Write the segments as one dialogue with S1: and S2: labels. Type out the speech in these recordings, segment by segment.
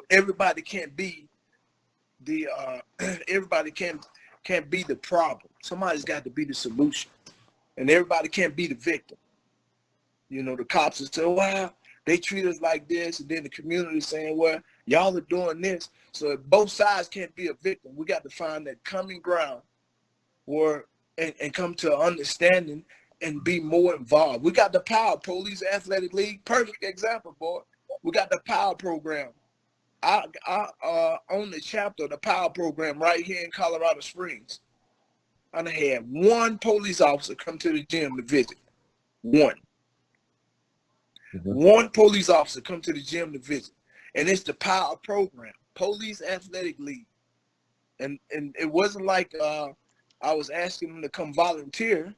S1: everybody can't be the everybody can't be the problem. Somebody's got to be the solution, and everybody can't be the victim. The cops will say, "Wow, they treat us like this," and then the community saying, "Well, y'all are doing this." So both sides can't be a victim. We got to find that common ground, and come to an understanding and be more involved. We got the Power Police Athletic League, perfect example, boy. We got the Power Program. I own the chapter of the Power Program right here in Colorado Springs. I had one police officer come to the gym to visit. One. One police officer come to the gym to visit. And it's the Power Program, Police Athletic League. And it wasn't like I was asking them to come volunteer.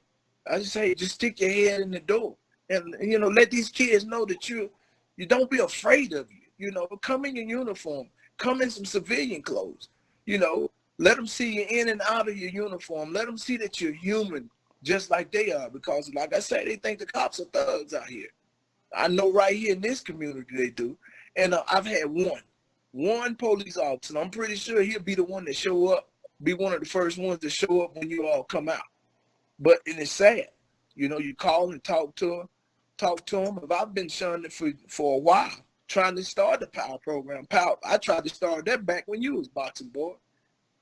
S1: I just say, just stick your head in the door. And let these kids know that you don't be afraid of you. Come in your uniform. Come in some civilian clothes. Let them see you in and out of your uniform. Let them see that you're human just like they are. Because like I said, they think the cops are thugs out here. I know right here in this community they do. And I've had one police officer. And I'm pretty sure he'll be the one that show up, be one of the first ones to show up when you all come out. And it's sad. You call and talk to them. But I've been shunning for a while, trying to start the Power Program. I tried to start that back when you was boxing, boy.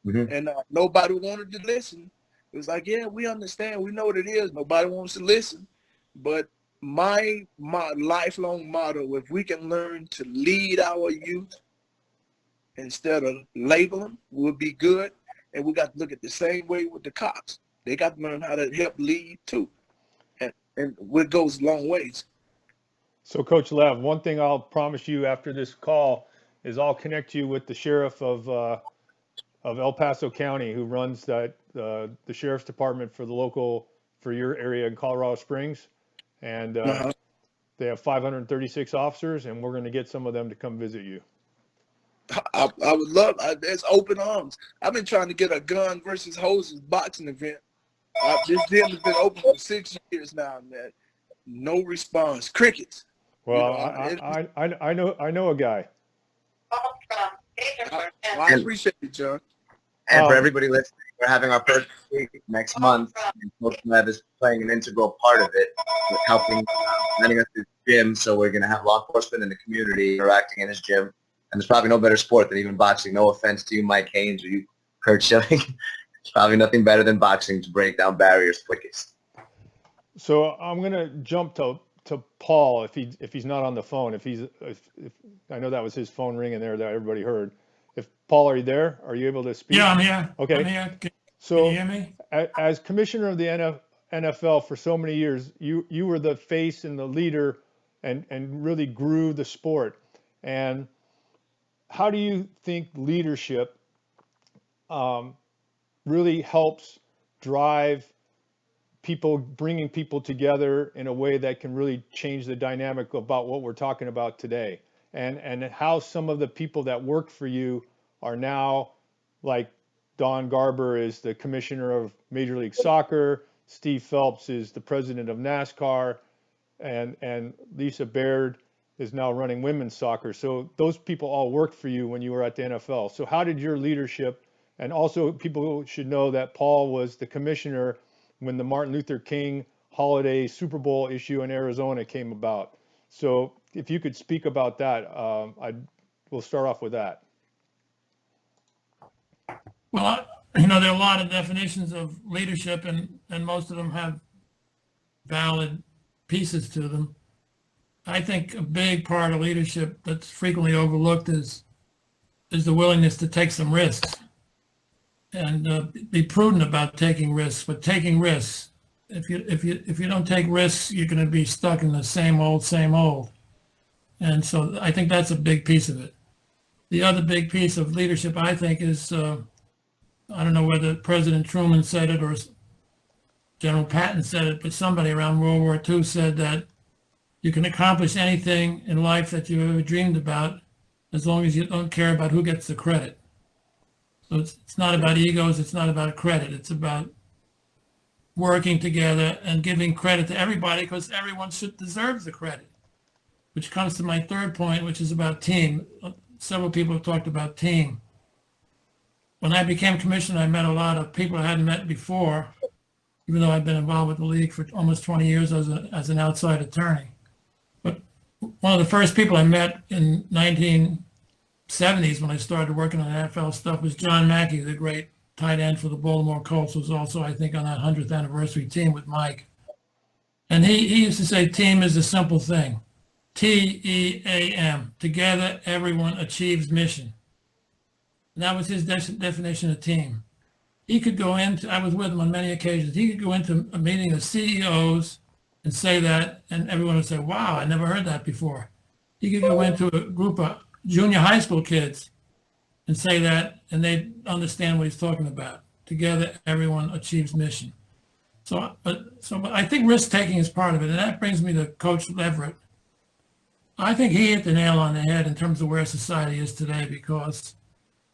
S1: And nobody wanted to listen. It was like, yeah, we understand. We know what it is. Nobody wants to listen. But my lifelong motto, if we can learn to lead our youth instead of label them, we'll be good. And we got to look at the same way with the cops. They got to learn how to help lead too. And it goes long ways.
S2: So Coach Lev, one thing I'll promise you after this call is I'll connect you with the sheriff of El Paso County, who runs the sheriff's department for your area in Colorado Springs. And they have 536 officers, and we're going to get some of them to come visit you.
S1: I would love. There's open arms. I've been trying to get a gun versus hoses boxing event. This gym has been open for 6 years now, man. No response. Crickets.
S2: Well, I know a guy.
S1: I appreciate it, John.
S3: And for everybody listening, we're having our first week next month, and Coach Lev is playing an integral part of it, with helping letting us do the gym. So we're going to have law enforcement in the community interacting in his gym. And there's probably no better sport than even boxing. No offense to you, Mike Haynes, or you, Kurt Schilling. It's probably nothing better than boxing to break down barriers quickest.
S2: So I'm going to jump to Paul if he's not on the phone. If I know that was his phone ringing there that everybody heard. If Paul, are you there? Are you able to speak?
S4: Yeah, I'm here.
S2: Okay.
S4: I'm here. Can
S2: So
S4: you hear me?
S2: As commissioner of the NFL for so many years, you were the face and the leader and really grew the sport. And how do you think leadership really helps drive people, bringing people together in a way that can really change the dynamic about what we're talking about today? And how some of the people that work for you are now, like Don Garber is the commissioner of Major League Soccer, Steve Phelps is the president of NASCAR, and Lisa Baird is now running women's soccer. So those people all worked for you when you were at the NFL. So how did your leadership, and also people should know that Paul was the commissioner when the Martin Luther King holiday Super Bowl issue in Arizona came about. So if you could speak about that, we'll start off with that.
S4: Well, there are a lot of definitions of leadership, and most of them have valid pieces to them. I think a big part of leadership that's frequently overlooked is the willingness to take some risks and be prudent about taking risks. But taking risks, if you don't take risks, you're going to be stuck in the same old. And so I think that's a big piece of it. The other big piece of leadership, I think, is I don't know whether President Truman said it or General Patton said it, but somebody around World War II said that you can accomplish anything in life that you ever dreamed about as long as you don't care about who gets the credit. So it's not about egos, it's not about credit, it's about working together and giving credit to everybody, because everyone should deserve the credit, which comes to my third point, which is about team. several people have talked about team. When I became commissioner, I met a lot of people I hadn't met before, even though I've been involved with the league for almost 20 years as an outside attorney. But one of the first people I met in 1970s when I started working on NFL stuff was John Mackey, the great tight end for the Baltimore Colts, was also, I think, on that 100th anniversary team with Mike. And he used to say, team is a simple thing. TEAM, together everyone achieves mission. And that was his definition of team. He could go into, I was with him on many occasions, he could go into a meeting of CEOs and say that, and everyone would say, wow, I never heard that before. He could go into a group of junior high school kids and say that, and they'd understand what he's talking about. Together, everyone achieves mission. So I think risk-taking is part of it, and that brings me to Coach Leverett. I think he hit the nail on the head in terms of where society is today because,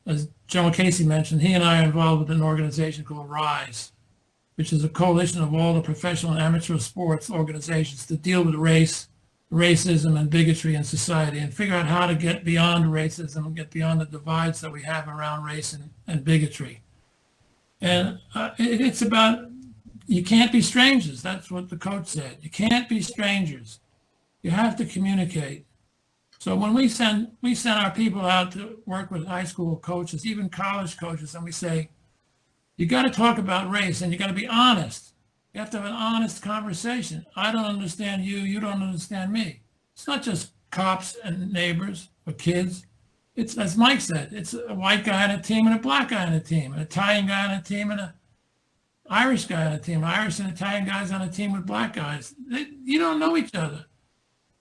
S4: as Joe Casey mentioned, he and I are involved with an organization called RISE, which is a coalition of all the professional and amateur sports organizations to deal with race, racism, and bigotry in society and figure out how to get beyond racism and get beyond the divides that we have around race and bigotry. And it's about, you can't be strangers. That's what the coach said. You can't be strangers. You have to communicate. So when we send our people out to work with high school coaches, even college coaches, and we say, you got to talk about race and you got to be honest. You have to have an honest conversation. I don't understand you. You don't understand me. It's not just cops and neighbors or kids. It's, as Mike said, it's a white guy on a team and a black guy on a team, an Italian guy on a team and an Irish guy on a team, Irish and Italian guys on a team with black guys. You don't know each other.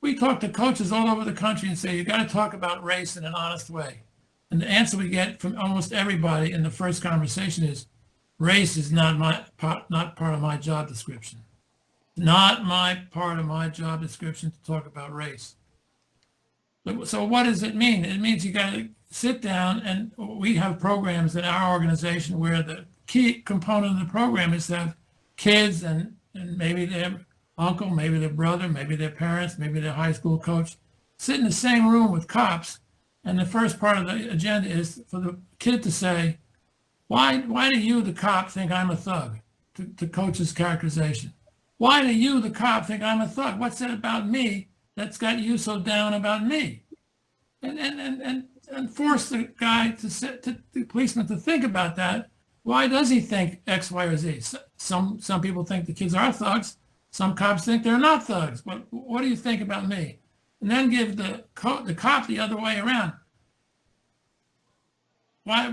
S4: We talk to coaches all over the country and say, you got to talk about race in an honest way. And the answer we get from almost everybody in the first conversation is, race is not part of my job description. Not my part of my job description to talk about race. So what does it mean? It means you got to sit down, and we have programs in our organization where the key component of the program is to have kids and maybe their uncle, maybe their brother, maybe their parents, maybe their high school coach, sit in the same room with cops. And the first part of the agenda is for the kid to say, why do you, the cop, think I'm a thug? To coach's characterization. Why do you, the cop, think I'm a thug? What's it about me that's got you so down about me? And force the guy the policeman to think about that. Why does he think X, Y, or Z? Some people think the kids are thugs. Some cops think they're not thugs. But what do you think about me? And then give the cop the other way around. Why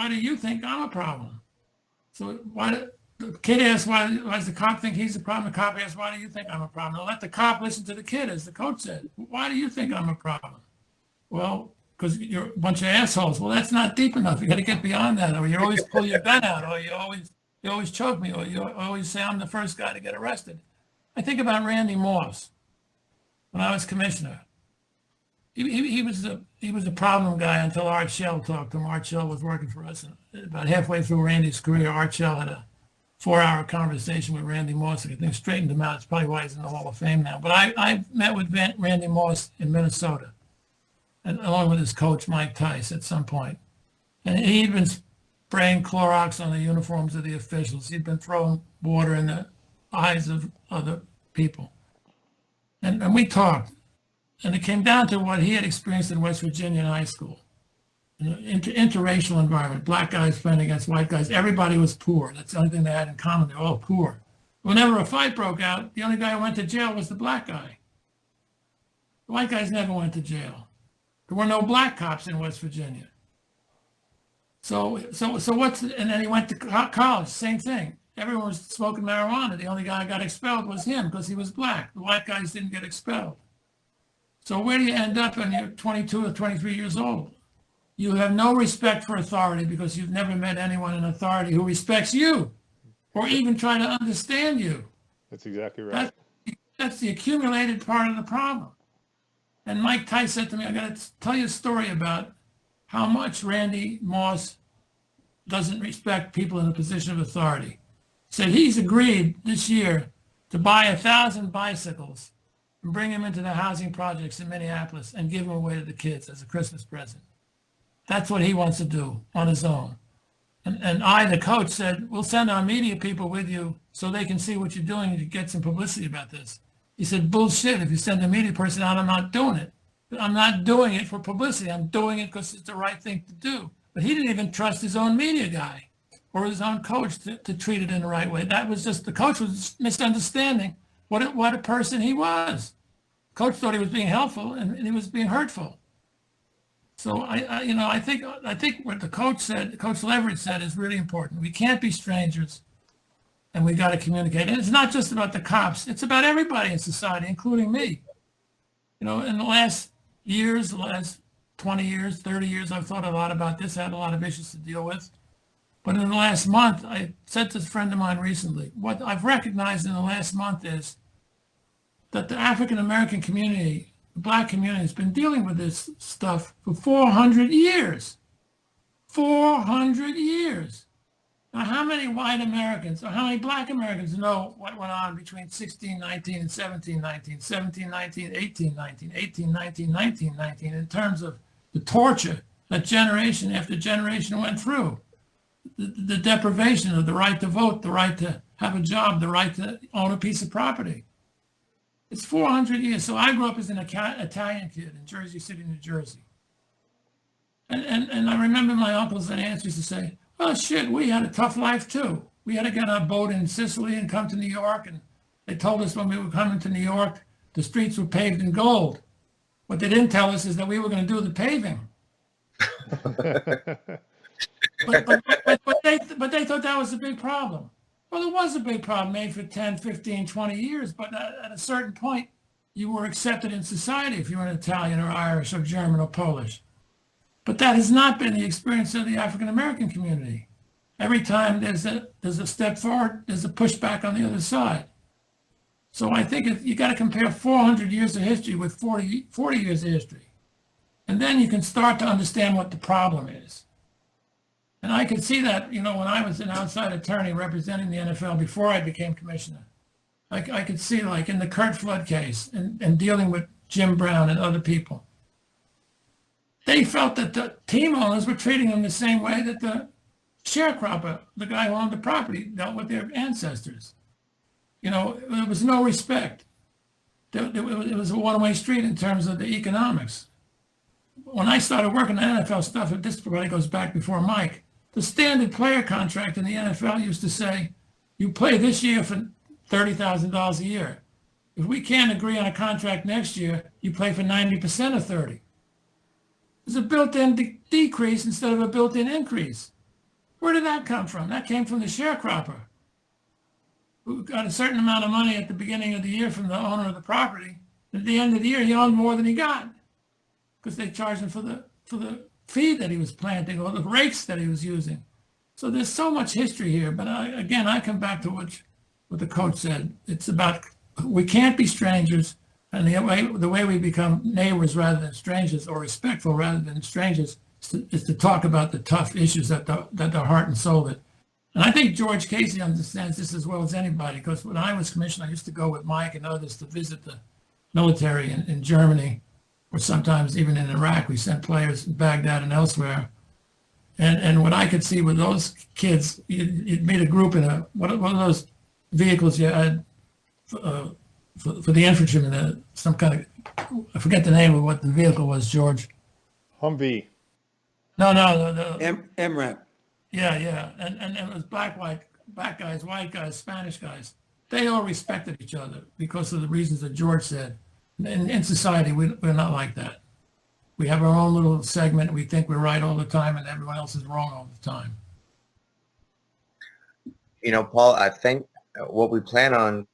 S4: do you think I'm a problem? So the kid asks, why does the cop think he's a problem? The cop asks, why do you think I'm a problem? Now let the cop listen to the kid, as the coach said. Why do you think I'm a problem? Well, because you're a bunch of assholes. Well, that's not deep enough. You got to get beyond that. Or you always pull your gun out, or you always choke me, or you always say I'm the first guy to get arrested. I think about Randy Moss when I was commissioner. He was a problem guy until Art Shell talked to him. Art Shell was working for us. And about halfway through Randy's career, Art Shell had a 4-hour conversation with Randy Moss. I think straightened him out. It's probably why he's in the Hall of Fame now. But I met with Randy Moss in Minnesota, and along with his coach, Mike Tice, at some point. And he'd been spraying Clorox on the uniforms of the officials. He'd been throwing water in the eyes of other people. And we talked. And it came down to what he had experienced in West Virginia in high school. Interracial environment, black guys playing against white guys. Everybody was poor. That's the only thing they had in common. They're all poor. Whenever a fight broke out, the only guy who went to jail was the black guy. The white guys never went to jail. There were no black cops in West Virginia. So and then he went to college, same thing. Everyone was smoking marijuana. The only guy who got expelled was him because he was black. The white guys didn't get expelled. So where do you end up when you're 22 or 23 years old? You have no respect for authority because you've never met anyone in authority who respects you or even try to understand you.
S2: That's exactly right.
S4: That's the accumulated part of the problem. And Mike Tice said to me, I got to tell you a story about how much Randy Moss doesn't respect people in a position of authority. He said he's agreed this year to buy 1,000 bicycles and bring them into the housing projects in Minneapolis and give them away to the kids as a Christmas present. That's what he wants to do on his own. And I, the coach, said, we'll send our media people with you so they can see what you're doing and you get some publicity about this. He said, bullshit, if you send a media person out, I'm not doing it. I'm not doing it for publicity. I'm doing it because it's the right thing to do. But he didn't even trust his own media guy or his own coach to treat it in the right way. That was just, the coach was misunderstanding what a person he was. Coach thought he was being helpful and he was being hurtful. So I think what the coach said, Coach Leverett said, is really important. We can't be strangers, and we got to communicate. And it's not just about the cops; it's about everybody in society, including me. In the last years, the last 20 years, 30 years, I've thought a lot about this. I had a lot of issues to deal with. But in the last month, I said to a friend of mine recently, what I've recognized in the last month is that the African American community, the Black community, has been dealing with this stuff for 400 years. 400 years. Now, how many white Americans or how many Black Americans know what went on between 1619 and 1719, 1719, 1819, 1819, 1919, in terms of the torture that generation after generation went through? The deprivation of the right to vote, the right to have a job, the right to own a piece of property. It's 400 years. So I grew up as an Italian kid in Jersey City, New Jersey. And I remember my uncles and aunts used to say, well, shit, we had a tough life too. We had to get on a boat in Sicily and come to New York. And they told us when we were coming to New York, the streets were paved in gold. What they didn't tell us is that we were going to do the paving. But they thought that was a big problem. Well, it was a big problem made for 10, 15, 20 years, but at a certain point, you were accepted in society if you were Italian or Irish or German or Polish. But that has not been the experience of the African American community. Every time there's a step forward, there's a pushback on the other side. So I think you got to compare 400 years of history with 40 years of history. And then you can start to understand what the problem is. And I could see that, when I was an outside attorney representing the NFL before I became commissioner. I could see, like in the Curt Flood case and dealing with Jim Brown and other people. They felt that the team owners were treating them the same way that the sharecropper, the guy who owned the property, dealt with their ancestors. There was no respect. It was a one-way street in terms of the economics. When I started working on NFL stuff, and this probably goes back before Mike, the standard player contract in the NFL used to say, you play this year for $30,000 a year. If we can't agree on a contract next year, you play for 90% of 30. There's a built-in decrease instead of a built-in increase. Where did that come from? That came from the sharecropper, who got a certain amount of money at the beginning of the year from the owner of the property. At the end of the year, he owned more than he got because they charged him for the feed that he was planting or the rakes that he was using. So there's so much history here. But I come back to what the coach said. It's about, we can't be strangers. And the way we become neighbors rather than strangers, or respectful rather than strangers, is to talk about the tough issues that the heart and soul of it. And I think George Casey understands this as well as anybody, because when I was commissioner, I used to go with Mike and others to visit the military in Germany, or sometimes even in Iraq. We sent players in Baghdad and elsewhere. And what I could see with those kids, you'd meet a group in one of those vehicles you had for the infantrymen, some kind of, I forget the name of what the vehicle was, George.
S2: Humvee.
S4: No.
S5: MRAP.
S4: Yeah. And it was black guys, white guys, Spanish guys. They all respected each other because of the reasons that George said. In society, we're not like that. We have our own little segment. We think we're right all the time and everyone else is wrong all the time.
S3: Paul, I think what we plan on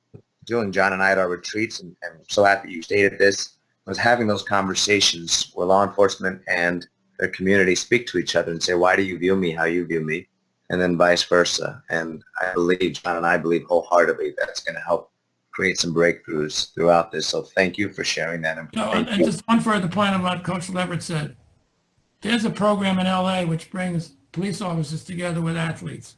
S3: doing, John and I, at our retreats, and I'm so happy you stated this, was having those conversations where law enforcement and the community speak to each other and say, why do you view me how you view me? And then vice versa. And I believe, John and I believe wholeheartedly, that's going to help create some breakthroughs throughout this. So thank you for sharing that.
S4: And just one further point on what Coach Leverett said. There's a program in LA which brings police officers together with athletes.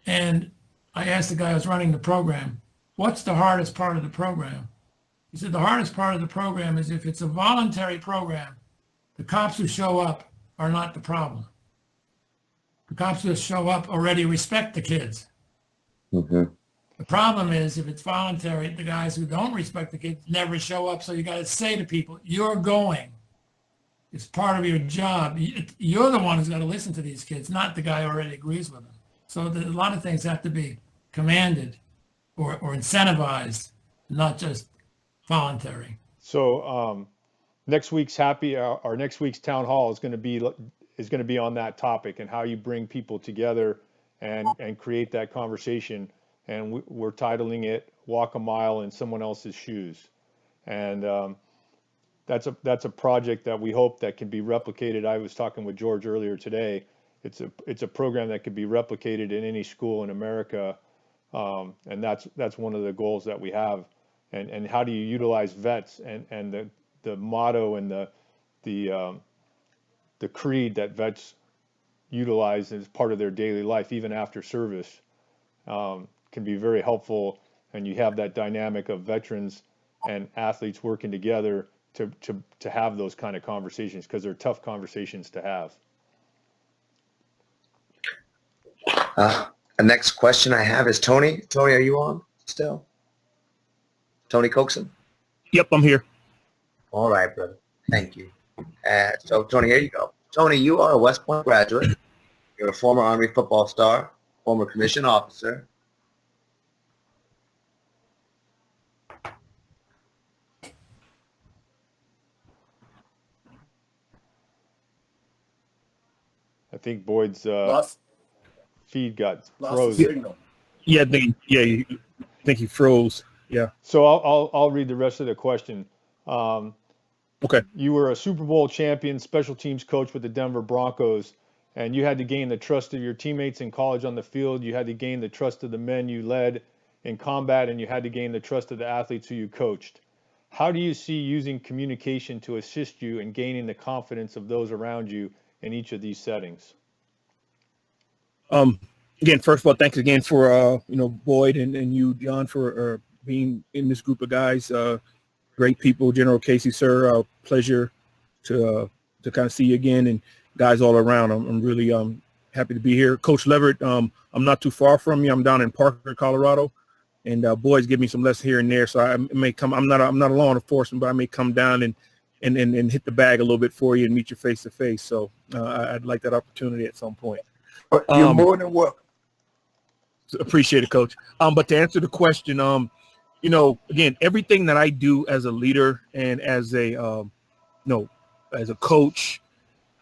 S4: And I asked the guy who was running the program, what's the hardest part of the program? He said the hardest part of the program is if it's a voluntary program, the cops who show up are not the problem. The cops who show up already respect the kids.
S3: Mm-hmm.
S4: The problem is if it's voluntary, the guys who don't respect the kids never show up. So you got to say to people, you're going. It's part of your job. You're the one who's got to listen to these kids, not the guy who already agrees with them. So a lot of things have to be commanded or incentivized, not just voluntary.
S2: So next week's our next week's town hall is going to be on that topic and how you bring people together and create that conversation. And we're titling it "Walk a Mile in Someone Else's Shoes," and that's a project that we hope that can be replicated. I was talking with George earlier today. It's a program that could be replicated in any school in America, and that's one of the goals that we have. And how do you utilize vets and the motto and the creed that vets utilize as part of their daily life, even after service, can be very helpful. And you have that dynamic of veterans and athletes working together to have those kind of conversations, because they're tough conversations to have.
S3: The next question I have is Tony. Tony, are you on still? Tony Coxon?
S6: Yep, I'm here.
S3: All right, brother. Thank you. So, Tony, here you go. Tony, you are a West Point graduate. You're a former Army football star, former commissioned officer.
S2: I think Boyd's feed got
S1: Lost
S2: frozen.
S1: the signal.
S6: Yeah, I think he froze. Yeah.
S2: So I'll read the rest of the question.
S6: Okay.
S2: You were a Super Bowl champion, special teams coach with the Denver Broncos, and you had to gain the trust of your teammates in college on the field. You had to gain the trust of the men you led in combat, and you had to gain the trust of the athletes who you coached. How do you see using communication to assist you in gaining the confidence of those around you in each of these settings?
S6: Again, first of all, thanks again for Boyd and you, John, for being in this group of guys. Great people, General Casey, sir. Pleasure to kind of see you again, and guys all around. I'm really happy to be here. Coach Leverett, I'm not too far from you. I'm down in Parker, Colorado, and Boyd's give me some lessons here and there. So I may come. I'm not a law enforcement, but I may come down and hit the bag a little bit for you and meet you face to face. So I'd like that opportunity at some point.
S1: You're more than welcome.
S6: Appreciate it, Coach. But to answer the question, again, everything that I do as a leader and as a, as a coach,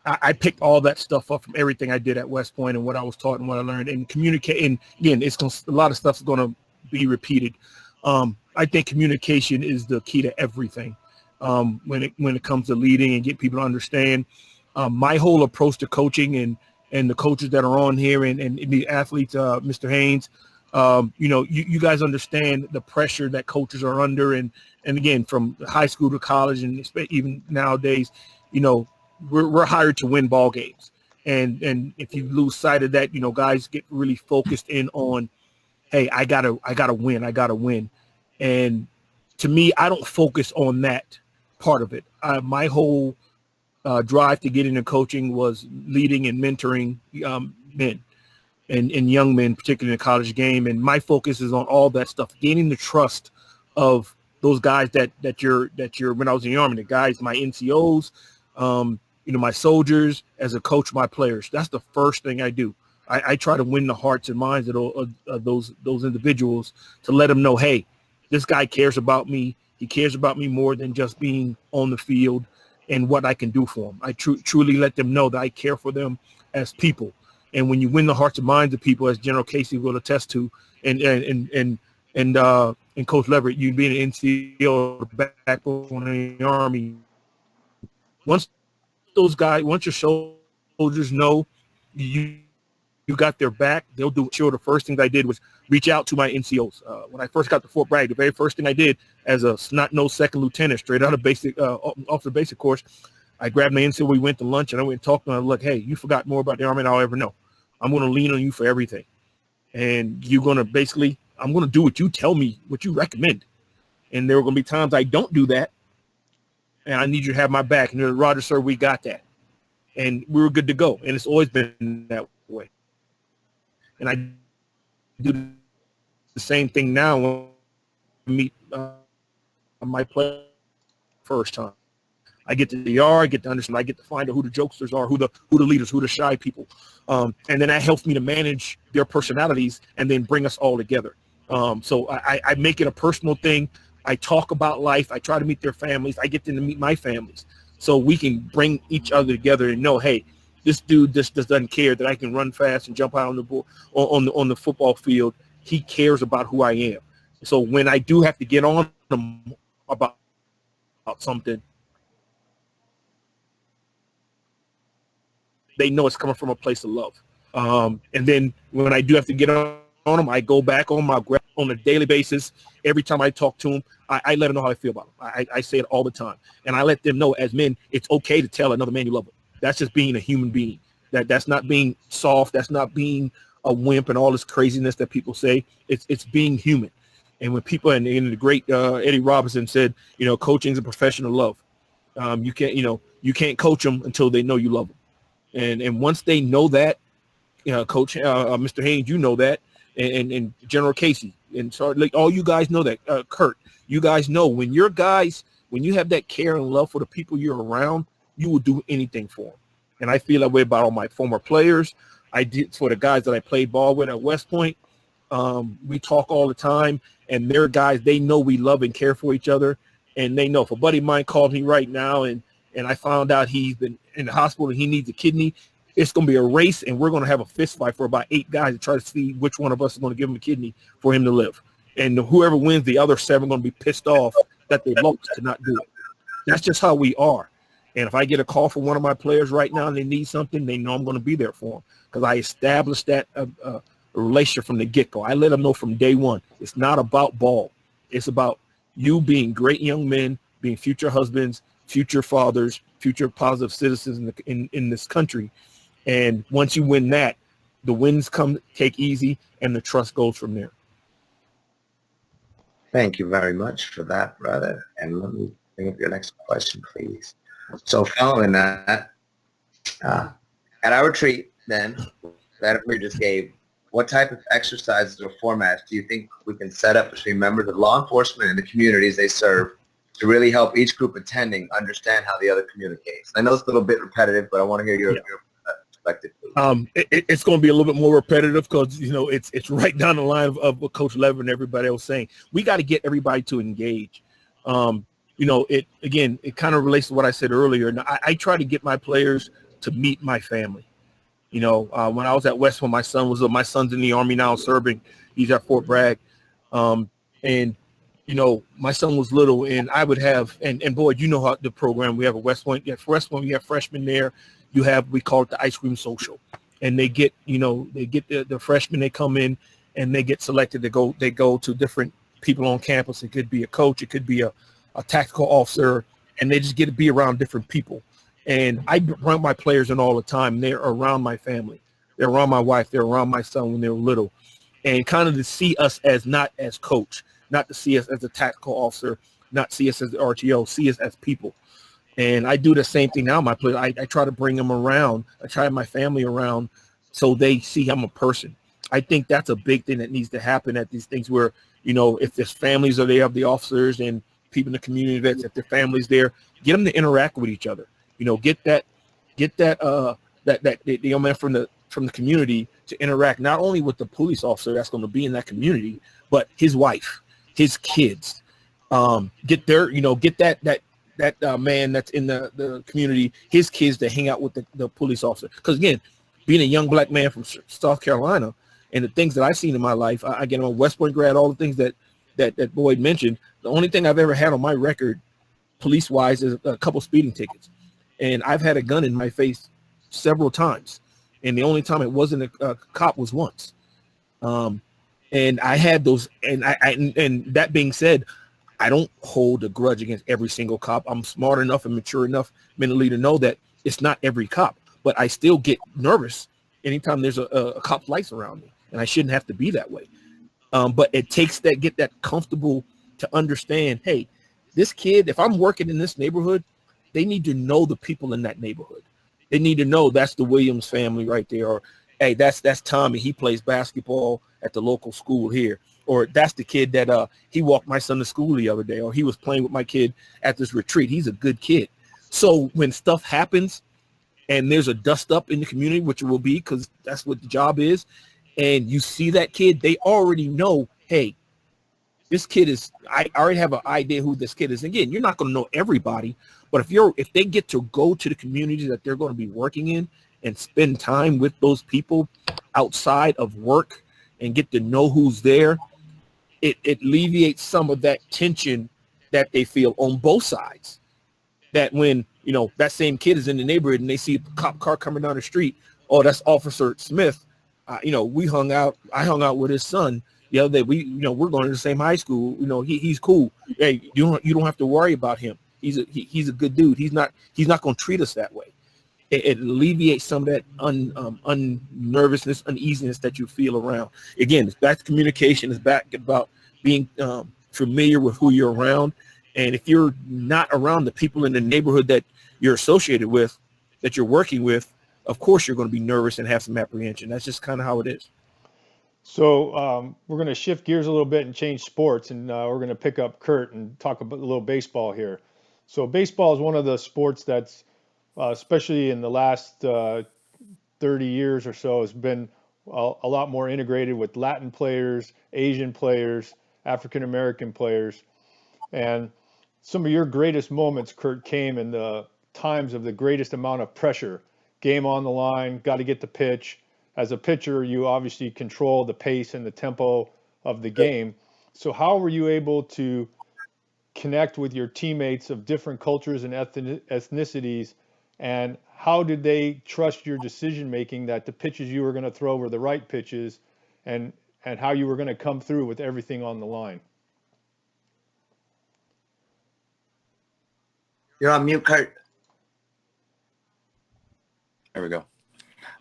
S6: I picked all that stuff up from everything I did at West Point and what I was taught and what I learned, and communicate. And again, a lot of stuff is going to be repeated. I think communication is the key to everything when it comes to leading and get people to understand. My whole approach to coaching and the coaches that are on here and the athletes, Mr. Haynes, you guys understand the pressure that coaches are under. And again, from high school to college and even nowadays, we're hired to win ball games. And if you lose sight of that, guys get really focused in on, hey, I gotta win. And to me, I don't focus on that part of it. My whole drive to get into coaching was leading and mentoring men and young men, particularly in the college game. And my focus is on all that stuff, gaining the trust of those guys that you're when I was in the Army, the guys, my NCOs, my soldiers, as a coach, my players. That's the first thing I do. I try to win the hearts and minds of those individuals, to let them know, hey, this guy cares about me. He cares about me more than just being on the field and what I can do for them. I truly let them know that I care for them as people. And when you win the hearts and minds of people, as General Casey will attest to, and Coach Leverett, you being an NCO, the backbone of the Army, once your soldiers know you got their back, they'll do it. Sure, the first thing I did was reach out to my NCOs. When I first got to Fort Bragg, the very first thing I did as a snot-nosed second lieutenant, straight out of basic officer basic course, I grabbed my NCO. We went to lunch, and I went and talked to him. I was like, hey, you forgot more about the Army than I'll ever know. I'm going to lean on you for everything. And you're going to I'm going to do what you tell me, what you recommend. And there are going to be times I don't do that, and I need you to have my back. And Roger, sir, we got that. And we were good to go. And it's always been that way. And I do the same thing now when I meet my player first time. I get to the yard, I get to understand, I get to find out who the jokesters are, who the leaders, who the shy people. And then that helps me to manage their personalities and then bring us all together. So I make it a personal thing. I talk about life. I try to meet their families. I get them to meet my families so we can bring each other together and know, hey, this dude just doesn't care that I can run fast and jump out on the football field. He cares about who I am. So when I do have to get on him about something, they know it's coming from a place of love. And then when I do have to get on them, I go back on my grab on a daily basis. Every time I talk to them, I let them know how I feel about them. I say it all the time. And I let them know as men, it's okay to tell another man you love them. That's just being a human being. That's not being soft. That's not being a wimp and all this craziness that people say. It's being human. And when people, and the great Eddie Robinson said, coaching is a profession of love. You can't coach them until they know you love them. And once they know that, Coach, Mr. Haynes, you know that, and General Casey, and so like all you guys know that, Kurt, you guys know when you have that care and love for the people you're around, you will do anything for them. And I feel that way about all my former players. I did for the guys that I played ball with at West Point. We talk all the time, and they're guys, they know we love and care for each other, and they know. If a buddy of mine called me right now and I found out he's been in the hospital and he needs a kidney, it's going to be a race, and we're going to have a fist fight for about 8 guys to try to see which one of us is going to give him a kidney for him to live. And whoever wins, the other 7 are going to be pissed off that they lost to not do it. That's just how we are. And if I get a call from one of my players right now and they need something, they know I'm going to be there for them because I established that a relationship from the get-go. I let them know from day one, it's not about ball. It's about you being great young men, being future husbands, future fathers, future positive citizens in this country. And once you win that, the wins come, take easy, and the trust goes from there.
S3: Thank you very much for that, brother. And let me bring up your next question, please. So following that, at our retreat then, that we just gave, what type of exercises or formats do you think we can set up between members of law enforcement and the communities they serve to really help each group attending understand how the other communicates? I know it's a little bit repetitive, but I want to hear your perspective, please.
S6: It's going to be a little bit more repetitive because, it's right down the line of what Coach Levin and everybody else saying. We got to get everybody to engage. It kind of relates to what I said earlier. And I try to get my players to meet my family. When I was at West, when my son's in the Army now serving, he's at Fort Bragg. My son was little, and I would have, and boy, how the program we have at West Point. At West Point, we have freshmen there. We call it the ice cream social, and they get the freshmen. They come in, and they get selected to go. They go to different people on campus. It could be a coach, it could be a tactical officer, and they just get to be around different people. And I bring my players in all the time. They're around my family. They're around my wife. They're around my son when they were little, and kind of to see us as not as coach. Not to see us as a tactical officer, not see us as the RTO, see us as people. And I do the same thing now. My players, I try to bring them around. I try my family around so they see I'm a person. I think that's a big thing that needs to happen at these things where, if there's families are there of the officers and people in the community vets, if their families there, get them to interact with each other. Get that the young man from the community to interact not only with the police officer that's going to be in that community, but his wife, his kids, get that man that's in the community, his kids to hang out with the police officer. Because again, being a young black man from South Carolina and the things that I've seen in my life, I'm a West Point grad, all the things that Boyd mentioned, the only thing I've ever had on my record police wise is a couple speeding tickets. And I've had a gun in my face several times. And the only time it wasn't a cop was once. And I had those, and and that being said, I don't hold a grudge against every single cop. I'm smart enough and mature enough mentally to know that it's not every cop, but I still get nervous anytime there's a cop's lights around me, and I shouldn't have to be that way. But it takes get that comfortable to understand, hey, this kid, if I'm working in this neighborhood, they need to know the people in that neighborhood. They need to know that's the Williams family right there. Or, hey, that's Tommy. He plays basketball at the local school here. Or that's the kid that he walked my son to school the other day. Or he was playing with my kid at this retreat. He's a good kid. So when stuff happens and there's a dust up in the community, which it will be because that's what the job is, and you see that kid, they already know, hey, this kid is, I already have an idea who this kid is. Again, you're not going to know everybody, but if they get to go to the community that they're going to be working in and spend time with those people outside of work and get to know who's there, it alleviates some of that tension that they feel on both sides. That when, that same kid is in the neighborhood and they see a cop car coming down the street, oh, that's Officer Smith. I hung out with his son the other day. We're going to the same high school. He's cool. Hey, you don't have to worry about him. He's a good dude. He's not going to treat us that way. It alleviates some of that nervousness, uneasiness that you feel around. Again, it's back to communication. It's back about being familiar with who you're around. And if you're not around the people in the neighborhood that you're associated with, that you're working with, of course you're going to be nervous and have some apprehension. That's just kind of how it is.
S2: So we're going to shift gears a little bit and change sports, and we're going to pick up Kurt and talk about a little baseball here. So baseball is one of the sports that's, especially in the last 30 years or so, has been a lot more integrated with Latin players, Asian players, African American players. And some of your greatest moments, Kurt, came in the times of the greatest amount of pressure. Game on the line, got to get the pitch. As a pitcher, you obviously control the pace and the tempo of the game. So how were you able to connect with your teammates of different cultures and ethnicities, and how did they trust your decision making that the pitches you were going to throw were the right pitches, and how you were going to come through with everything on the line?
S3: You're on mute, Kurt.
S7: There we go.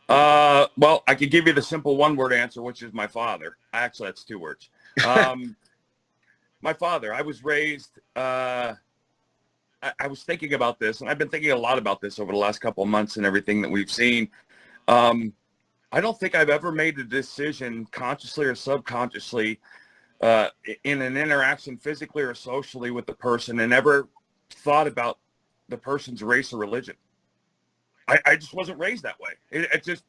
S7: Well, I could give you the simple one-word answer, which is my father. Actually, that's 2 words. My father. I was raised. I was thinking about this, and I've been thinking a lot about this over the last couple of months and everything that we've seen. I don't think I've ever made a decision, consciously or subconsciously, in an interaction, physically or socially, with the person, and ever thought about the person's race or religion. I just wasn't raised that way. It just,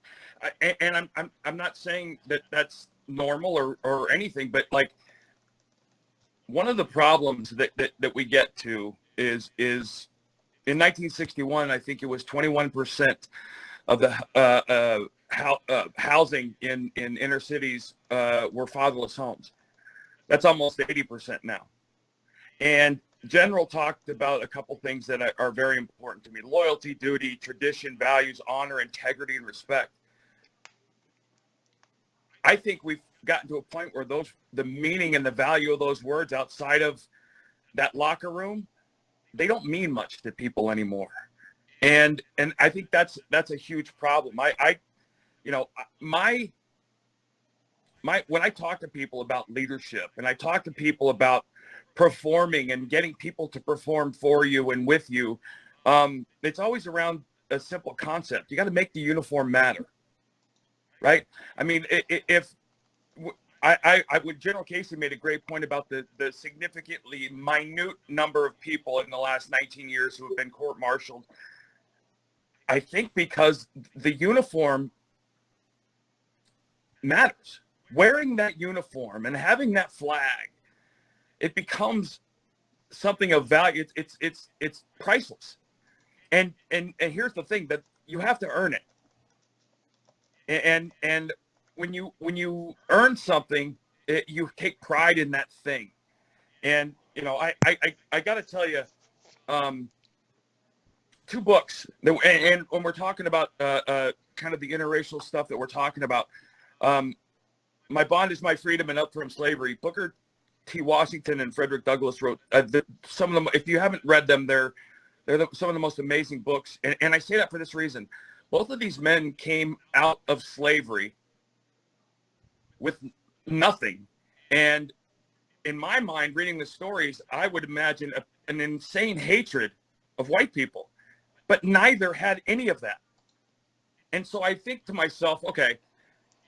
S7: and I'm not saying that that's normal or anything, but like, one of the problems that we get to is in 1961, I think it was 21% of the housing in inner cities were fatherless homes. That's almost 80% now. And General talked about a couple things that are very important to me: loyalty, duty, tradition, values, honor, integrity, and respect. I think we've gotten to a point where the meaning and the value of those words outside of that locker room, they don't mean much to people anymore. And I think that's a huge problem. When I talk to people about leadership, and I talk to people about performing and getting people to perform for you and with you, it's always around a simple concept. You got to make the uniform matter, right? I mean, General Casey made a great point about the significantly minute number of people in the last 19 years who have been court-martialed. I think because the uniform matters. Wearing that uniform and having that flag, it becomes something of value. It's priceless. And here's the thing, that you have to earn it. And when you earn something, you take pride in that thing. And I got to tell you, 2 books and when we're talking about kind of the interracial stuff that we're talking about, My Bond is My Freedom and Up From Slavery. Booker T. Washington and Frederick Douglass wrote some of them. If you haven't read them, they're some of the most amazing books. And I say that for this reason. Both of these men came out of slavery with nothing, and in my mind, reading the stories, I would imagine an insane hatred of white people, but neither had any of that. And so I think to myself, okay,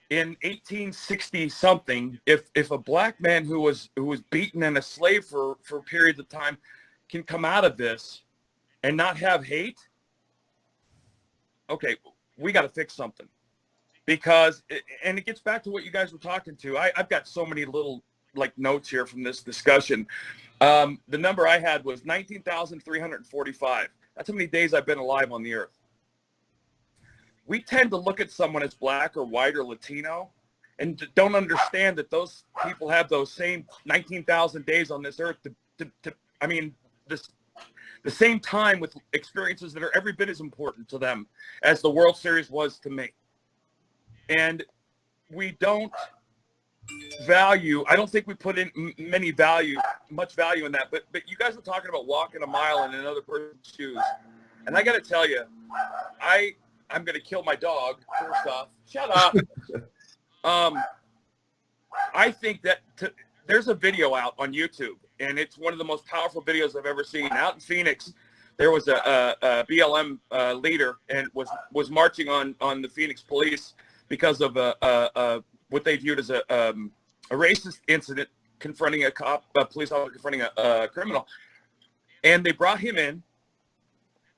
S7: in 1860 something, if a black man who was beaten and a slave for periods of time can come out of this and not have hate, okay, we got to fix something. Because, and it gets back to what you guys were talking to. I've got so many little like notes here from this discussion. The number I had was 19,345. That's how many days I've been alive on the earth. We tend to look at someone as black or white or Latino and don't understand that those people have those same 19,000 days on this earth I mean, the same time with experiences that are every bit as important to them as the World Series was to me. And we don't value, I don't think we put in much value in that, but you guys were talking about walking a mile in another person's shoes. And I got to tell you, I'm going to kill my dog, first off. Shut up. I think that there's a video out on YouTube, and it's one of the most powerful videos I've ever seen. Out in Phoenix, there was a BLM leader and was marching on the Phoenix police because of what they viewed as a racist incident confronting a police officer confronting a criminal. And they brought him in,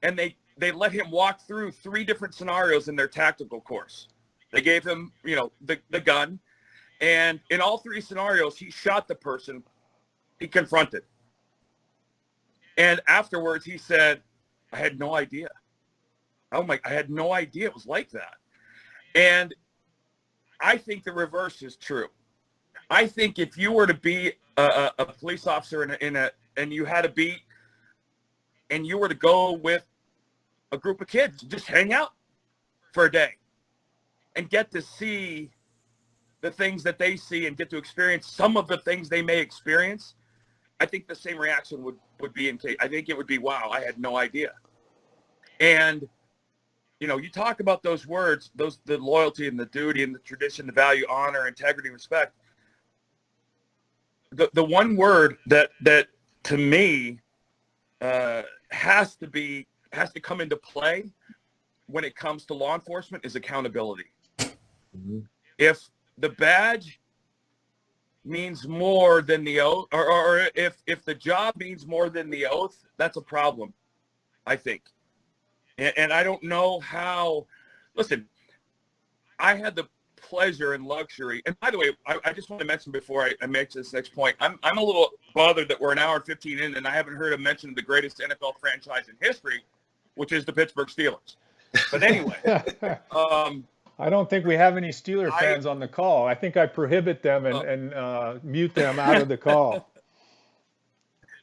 S7: and they let him walk through 3 different scenarios in their tactical course. They gave him, the gun, and in all 3 scenarios, he shot the person he confronted. And afterwards, he said, I had no idea. I had no idea it was like that. And I think the reverse is true. I think if you were to be a police officer and you had a beat, and you were to go with a group of kids, just hang out for a day and get to see the things that they see and get to experience some of the things they may experience, I think the same reaction would be I think it would be, wow, I had no idea. And you talk about those words, the loyalty and the duty and the tradition, the value, honor, integrity, respect. The one word that to me has to come into play when it comes to law enforcement is accountability. Mm-hmm. If the badge means more than the oath, or if the job means more than the oath, that's a problem, I think. And I don't know how. Listen, I had the pleasure and luxury. And by the way, I just want to mention before I make this next point, I'm a little bothered that we're an hour and 15 in, and I haven't heard a mention of the greatest NFL franchise in history, which is the Pittsburgh Steelers. But anyway,
S2: I don't think we have any Steeler fans on the call. I think I prohibit them and mute them out of the call.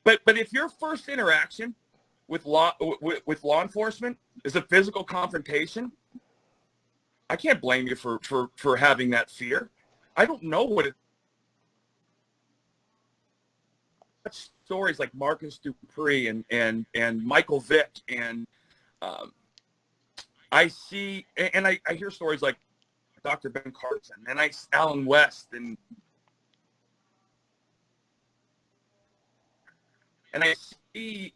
S7: But if your first interaction with law enforcement is a physical confrontation, I can't blame you for having that fear. I don't know what it. Stories like Marcus Dupree and Michael Vick and I see and I hear stories like Dr. Ben Carson and Alan West and I see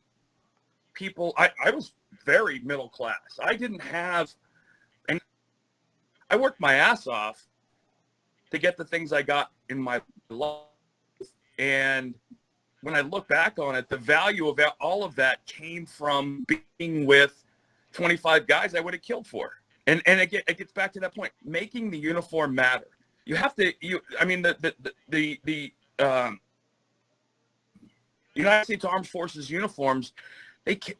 S7: people. I was very middle class. I didn't have, and I worked my ass off to get the things I got in my life. And when I look back on it, the value of all of that came from being with 25 guys I would have killed for. And it gets back to that point, making the uniform matter. You have to. The United States Armed Forces uniforms,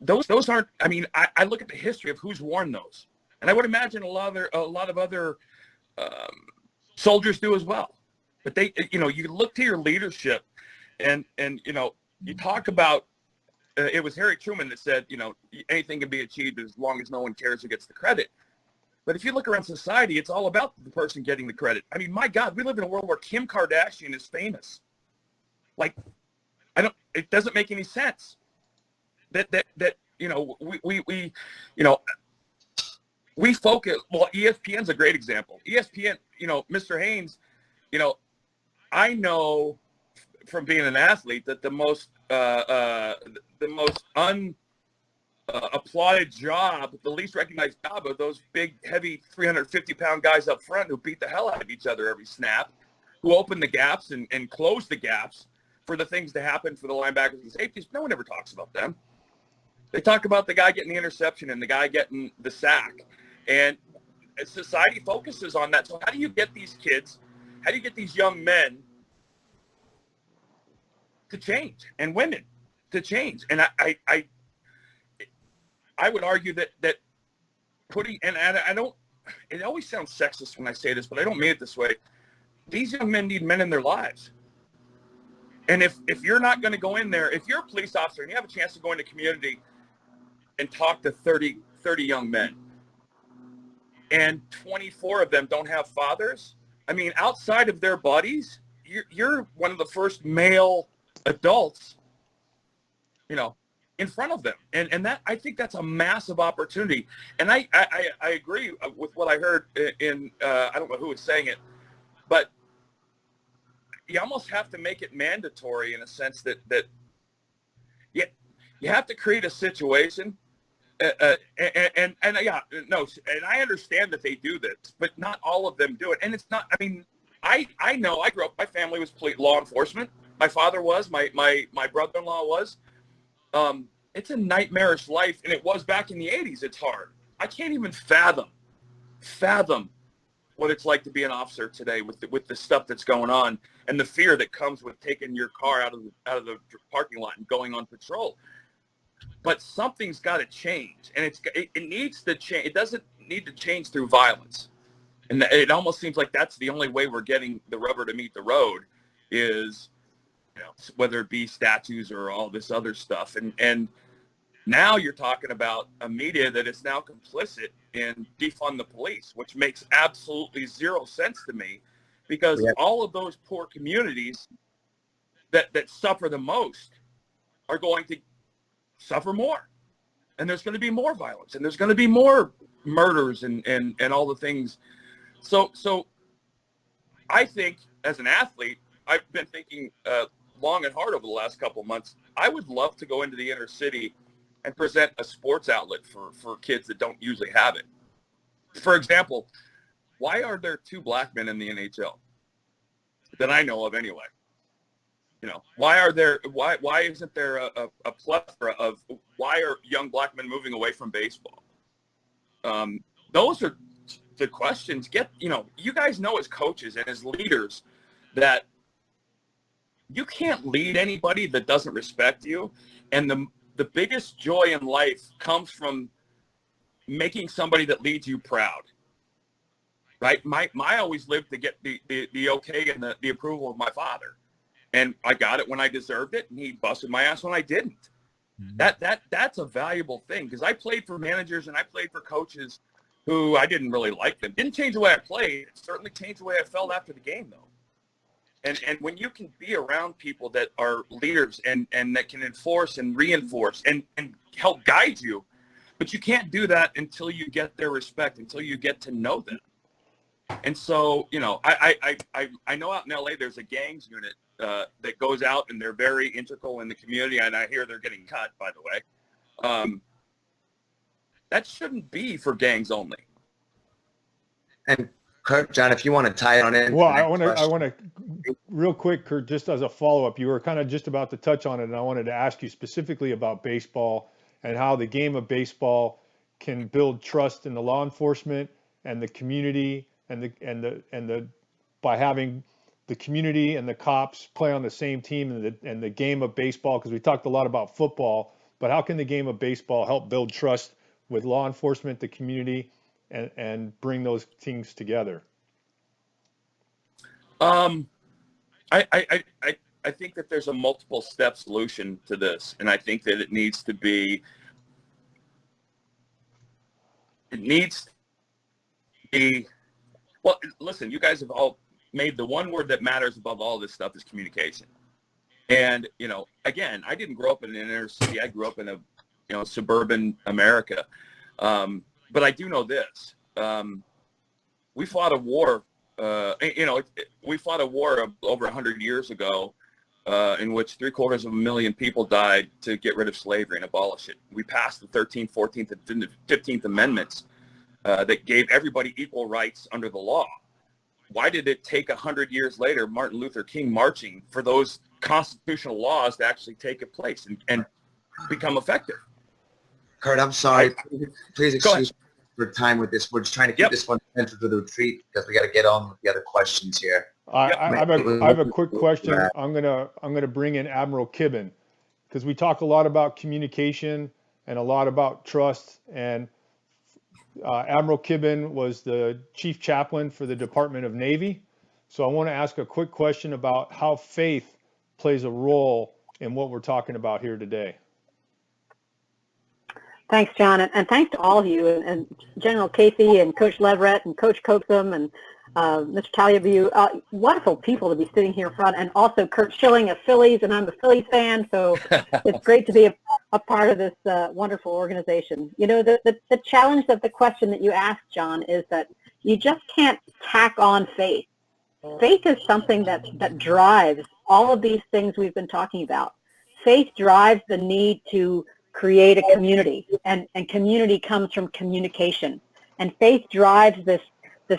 S7: those aren't. I mean, I look at the history of who's worn those, and I would imagine a lot of other soldiers do as well. But you look to your leadership, and you talk about. It was Harry Truman that said, anything can be achieved as long as no one cares who gets the credit. But if you look around society, it's all about the person getting the credit. I mean, my God, we live in a world where Kim Kardashian is famous. Like, it doesn't make any sense that we focus. Well, ESPN's a great example. ESPN, Mr. Haynes, I know from being an athlete that the most applauded job, the least recognized job, of those big, heavy 350-pound guys up front who beat the hell out of each other every snap, who open the gaps and close the gaps for the things to happen for the linebackers and safeties. No one ever talks about them. They talk about the guy getting the interception and the guy getting the sack. And society focuses on that. So how do you get these kids, how do you get these young men to change, and women to change? And I would argue that putting, and I don't, it always sounds sexist when I say this, but I don't mean it this way. These young men need men in their lives. And if you're not going to go in there, if you're a police officer and you have a chance to go into community and talk to 30 young men, and 24 of them don't have fathers, I mean, outside of their buddies, you're one of the first male adults, you know, in front of them. And that, I think that's a massive opportunity. And I agree with what I heard in I don't know who was saying it, but you almost have to make it mandatory in a sense that you have to create a situation. And I understand that they do this, but not all of them do it. And it's not, I mean, I know I grew up, my family was law enforcement. My father was, my brother-in-law was. It's a nightmarish life, and it was back in the 80s. It's hard. I can't even fathom what it's like to be an officer today with the stuff that's going on and the fear that comes with taking your car out of the parking lot and going on patrol. But something's got to change, and it needs to change. It doesn't need to change through violence, and it almost seems like that's the only way we're getting the rubber to meet the road, is, you know, whether it be statues or all this other stuff. And now you're talking about a media that is now complicit in defund the police, which makes absolutely zero sense to me, because all of those poor communities that suffer the most are going to suffer more. And there's going to be more violence, and there's going to be more murders and all the things. So I think, as an athlete, I've been thinking long and hard over the last couple of months. I would love to go into the inner city and present a sports outlet for kids that don't usually have it. For example, why are there 2 black men in the NHL that I know of anyway? You know, why isn't there a plethora of, why are young black men moving away from baseball? Those are the questions. You guys know as coaches and as leaders that you can't lead anybody that doesn't respect you. And the biggest joy in life comes from making somebody that leads you proud, right? I always lived to get the okay and the approval of my father. And I got it when I deserved it, and he busted my ass when I didn't. Mm-hmm. That's a valuable thing, because I played for managers and I played for coaches who I didn't really like them. Didn't change the way I played. It certainly changed the way I felt after the game, though. And when you can be around people that are leaders and that can enforce and reinforce and help guide you, but you can't do that until you get their respect, until you get to know them. And so, you know, I know out in LA there's a gangs unit that goes out, and they're very integral in the community, and I hear they're getting cut, by the way. That shouldn't be for gangs only.
S3: And Kurt, John, if you want to tie it on in.
S2: Well, I want to real quick, Kurt, just as a follow-up, you were kind of just about to touch on it, and I wanted to ask you specifically about baseball and how the game of baseball can build trust in the law enforcement and the community, and by having the community and the cops play on the same team, and the game of baseball, because we talked a lot about football, but how can the game of baseball help build trust with law enforcement, the community, and bring those things together?
S7: I think that there's a multiple step solution to this, and I think that it needs to be well, listen, you guys have all made the one word that matters above all this stuff is communication. And, you know, again, I didn't grow up in an inner city. I grew up in a suburban America. But I do know this. We fought a war, we fought a war over 100 years ago in which 750,000 people died to get rid of slavery and abolish it. We passed the 13th, 14th, and 15th Amendments that gave everybody equal rights under the law. Why did it take 100 years later, Martin Luther King marching, for those constitutional laws to actually take place and become effective?
S3: Kurt, I'm sorry. Please excuse me for time with this. We're just trying to keep this one central to the retreat because we got to get on with the other questions here.
S2: I have a quick question. I'm gonna bring in Admiral Kibben, because we talk a lot about communication and a lot about trust. And Admiral Kibben was the chief chaplain for the Department of Navy. So I want to ask a quick question about how faith plays a role in what we're talking about here today.
S8: Thanks, John, and thanks to all of you, and General Casey and Coach Leverett and Coach Coaxum and Mr. Talia, wonderful people to be sitting here in front, and also Kurt Schilling of Phillies, and I'm a Phillies fan, so it's great to be a part of this wonderful organization. You know, the challenge of the question that you asked, John, is that you just can't tack on faith. Faith is something that drives all of these things we've been talking about. Faith drives the need to create a community, and community comes from communication. And faith drives this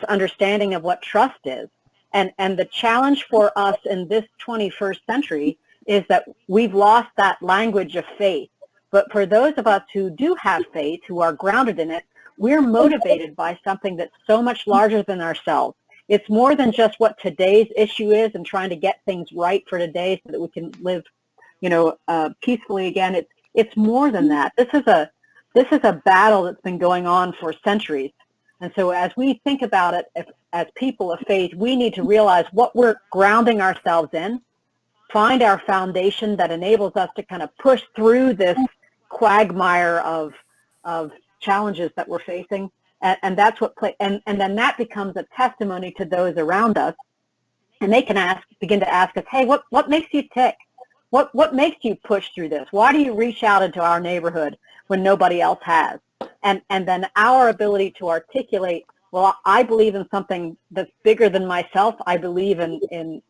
S8: understanding of what trust is. And the challenge for us in this 21st century is that we've lost that language of faith. But for those of us who do have faith, who are grounded in it, we're motivated by something that's so much larger than ourselves. It's more than just what today's issue is and trying to get things right for today so that we can live, peacefully again. It's more than that. This is a battle that's been going on for centuries. And so as we think about it as people of faith, we need to realize what we're grounding ourselves in, find our foundation that enables us to kind of push through this quagmire of challenges that we're facing. And that's what and then that becomes a testimony to those around us. And they can begin to ask us, hey, what makes you tick? What makes you push through this? Why do you reach out into our neighborhood when nobody else has? And then our ability to articulate, well, I believe in something that's bigger than myself. I believe in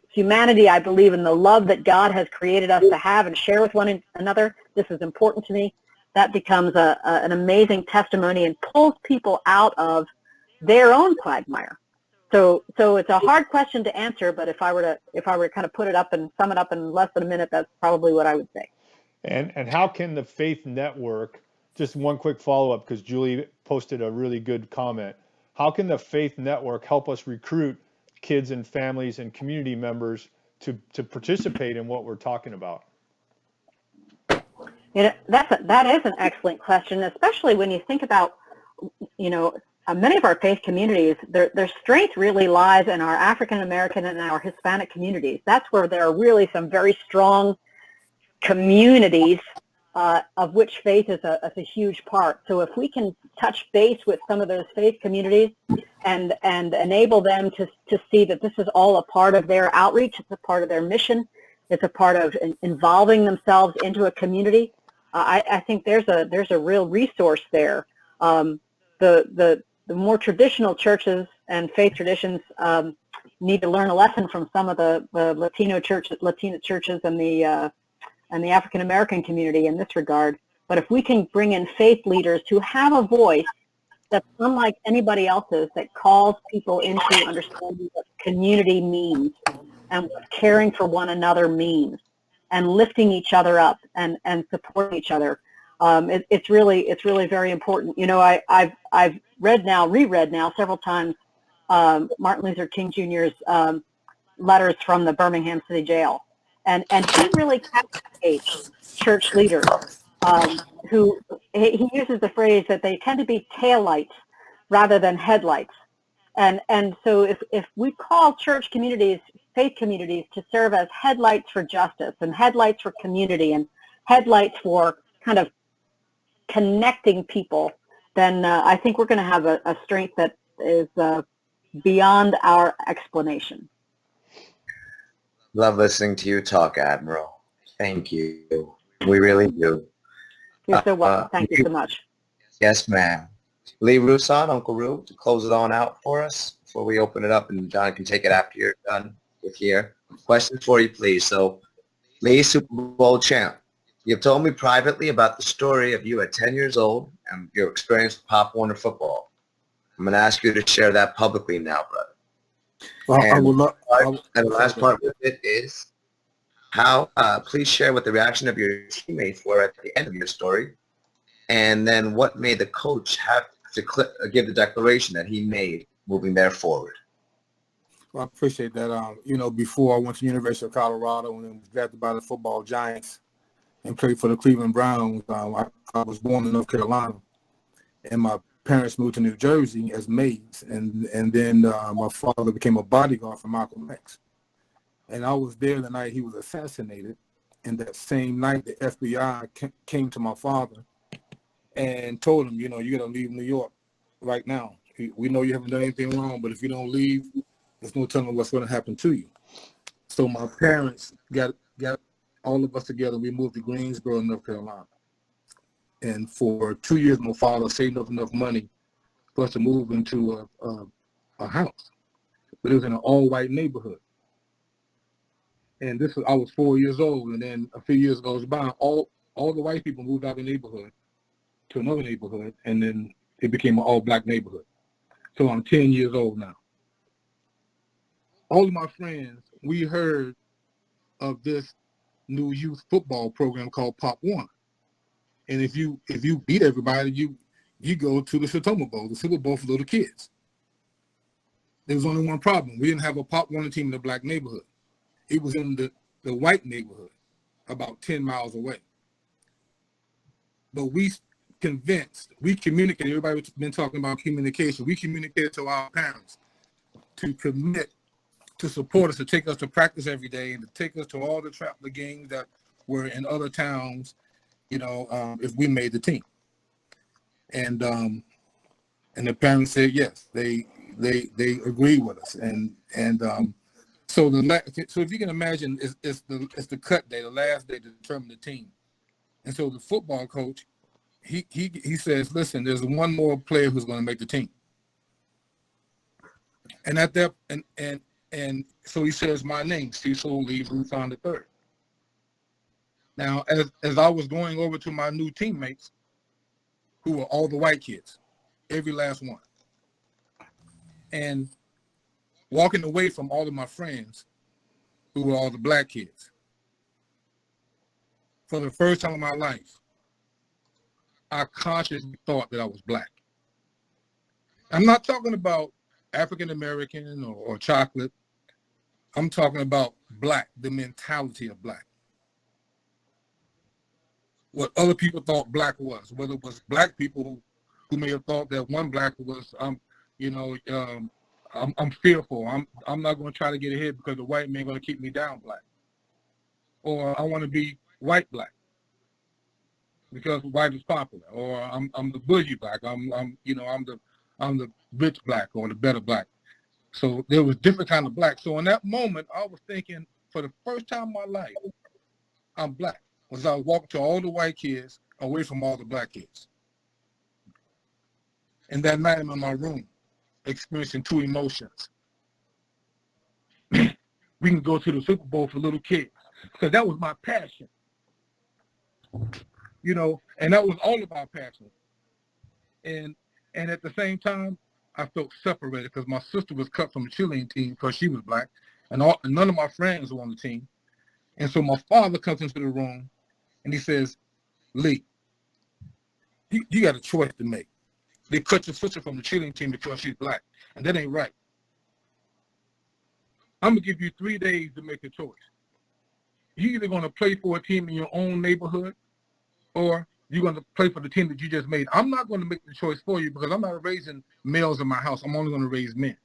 S8: humanity. I believe in the love that God has created us to have and share with one another. This is important to me. That becomes an amazing testimony and pulls people out of their own quagmire. So it's a hard question to answer, but if I were to kind of put it up and sum it up in less than a minute, that's probably what I would say.
S2: And how can the Faith Network, just one quick follow-up, because Julie posted a really good comment. How can the Faith Network help us recruit kids and families and community members to participate in what we're talking about?
S8: That is an excellent question, especially when you think about, many of our faith communities, their strength really lies in our African American and our Hispanic communities. That's where there are really some very strong communities of which faith is a huge part. So if we can touch base with some of those faith communities and enable them to see that this is all a part of their outreach, it's a part of their mission, it's a part of involving themselves into a community, I think there's a real resource there. The more traditional churches and faith traditions need to learn a lesson from some of the Latina churches and the African American community in this regard. But if we can bring in faith leaders who have a voice that's unlike anybody else's, that calls people into understanding what community means and what caring for one another means, and lifting each other up and supporting each other, it's really very important. I've reread now several times Martin Luther King Jr.'s letters from the Birmingham City Jail, and he really captivates church leaders who he uses the phrase that they tend to be taillights rather than headlights. And so if we call church communities, faith communities, to serve as headlights for justice and headlights for community and headlights for kind of connecting people, then I think we're going to have a strength that is beyond our explanation.
S3: Love listening to you talk, Admiral. Thank you. We really do.
S8: You're so welcome. Thank you so much.
S3: Yes, ma'am. Lee Rousson, Uncle Roo, to close it on out for us before we open it up, and John can take it after you're done with here. Questions for you, please. So, Lee, Super Bowl champ, you've told me privately about the story of you at 10 years old and your experience with Pop Warner football. I'm going to ask you to share that publicly now, brother.
S9: Well, I
S3: And,
S9: would love.
S3: and the last part with it is how, please share what the reaction of your teammates were at the end of your story. And then what made the coach have to give the declaration that he made moving there forward?
S9: Well, I appreciate that. You know, before I went to the University of Colorado and then was drafted by the football Giants and played for the Cleveland Browns, I was born in North Carolina, and my parents moved to New Jersey as maids, and then my father became a bodyguard for Malcolm X. And I was there the night he was assassinated, and that same night the FBI came to my father and told him, you know, you got to leave New York right now. We know you haven't done anything wrong, but if you don't leave, there's no telling what's going to happen to you. So my parents got all of us together. We moved to Greensboro, North Carolina. And for 2 years, my father saved up enough money for us to move into a house. But it was in an all-white neighborhood. And I was 4 years old, and then a few years goes by, all the white people moved out of the neighborhood to another neighborhood, and then it became an all-black neighborhood. So I'm 10 years old now. All of my friends, we heard of this new youth football program called Pop Warner. And if you beat everybody, you go to the Shatoma Bowl, the Super Bowl for little kids. There was only one problem. We didn't have a Pop Warner team in the black neighborhood. It was in the white neighborhood, about 10 miles away. But we communicated, everybody's been talking about communication. We communicated to our parents to commit to support us, to take us to practice every day, and to take us to all the games that were in other towns, you know, if we made the team. And the parents said yes, they agreed with us. So if you can imagine, it's the cut day, the last day to determine the team. And so the football coach, he says, listen, there's one more player who's going to make the team. And at that, and so he says my name, Cecil Lee Bluthon III. Now, as I was going over to my new teammates, who were all the white kids, every last one, and walking away from all of my friends, who were all the black kids, for the first time in my life, I consciously thought that I was black. I'm not talking about African American or chocolate. I'm talking about black, the mentality of black. What other people thought black was, whether it was black people who may have thought that one black was, I'm fearful. I'm not going to try to get ahead because the white man going to keep me down black. Or I want to be white black because white is popular. Or I'm the bougie black. I'm the rich black or the better black. So there was different kind of black. So in that moment, I was thinking, for the first time in my life, I'm black. Was I was walking to all the white kids away from all the black kids. And that night I'm in my room, experiencing two emotions. We can go to the Super Bowl for little kids, because that was my passion. You know, and that was all about passion. And at the same time, I felt separated because my sister was cut from the cheerleading team because she was black, and none of my friends were on the team. And so my father comes into the room and he says, Lee, you got a choice to make. They cut your sister from the cheerleading team because she's black, and that ain't right. I'm going to give you 3 days to make a choice. You're either going to play for a team in your own neighborhood, or you're going to play for the team that you just made. I'm not going to make the choice for you because I'm not raising males in my house. I'm only going to raise men.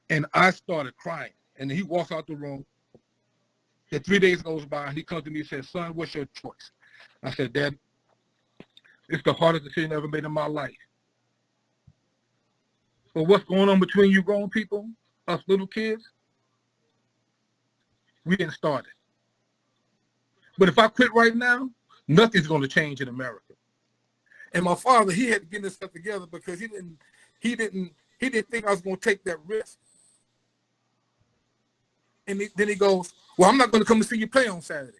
S9: And I started crying. And he walks out the room. And 3 days goes by, and he comes to me and says, son, what's your choice? I said, Dad, it's the hardest decision I ever made in my life. But what's going on between you grown people, us little kids, we didn't start it. But if I quit right now, nothing's going to change in America. And my father, he had to get this stuff together because he didn't think I was going to take that risk. And then he goes, well, I'm not going to come to see you play on Saturdays.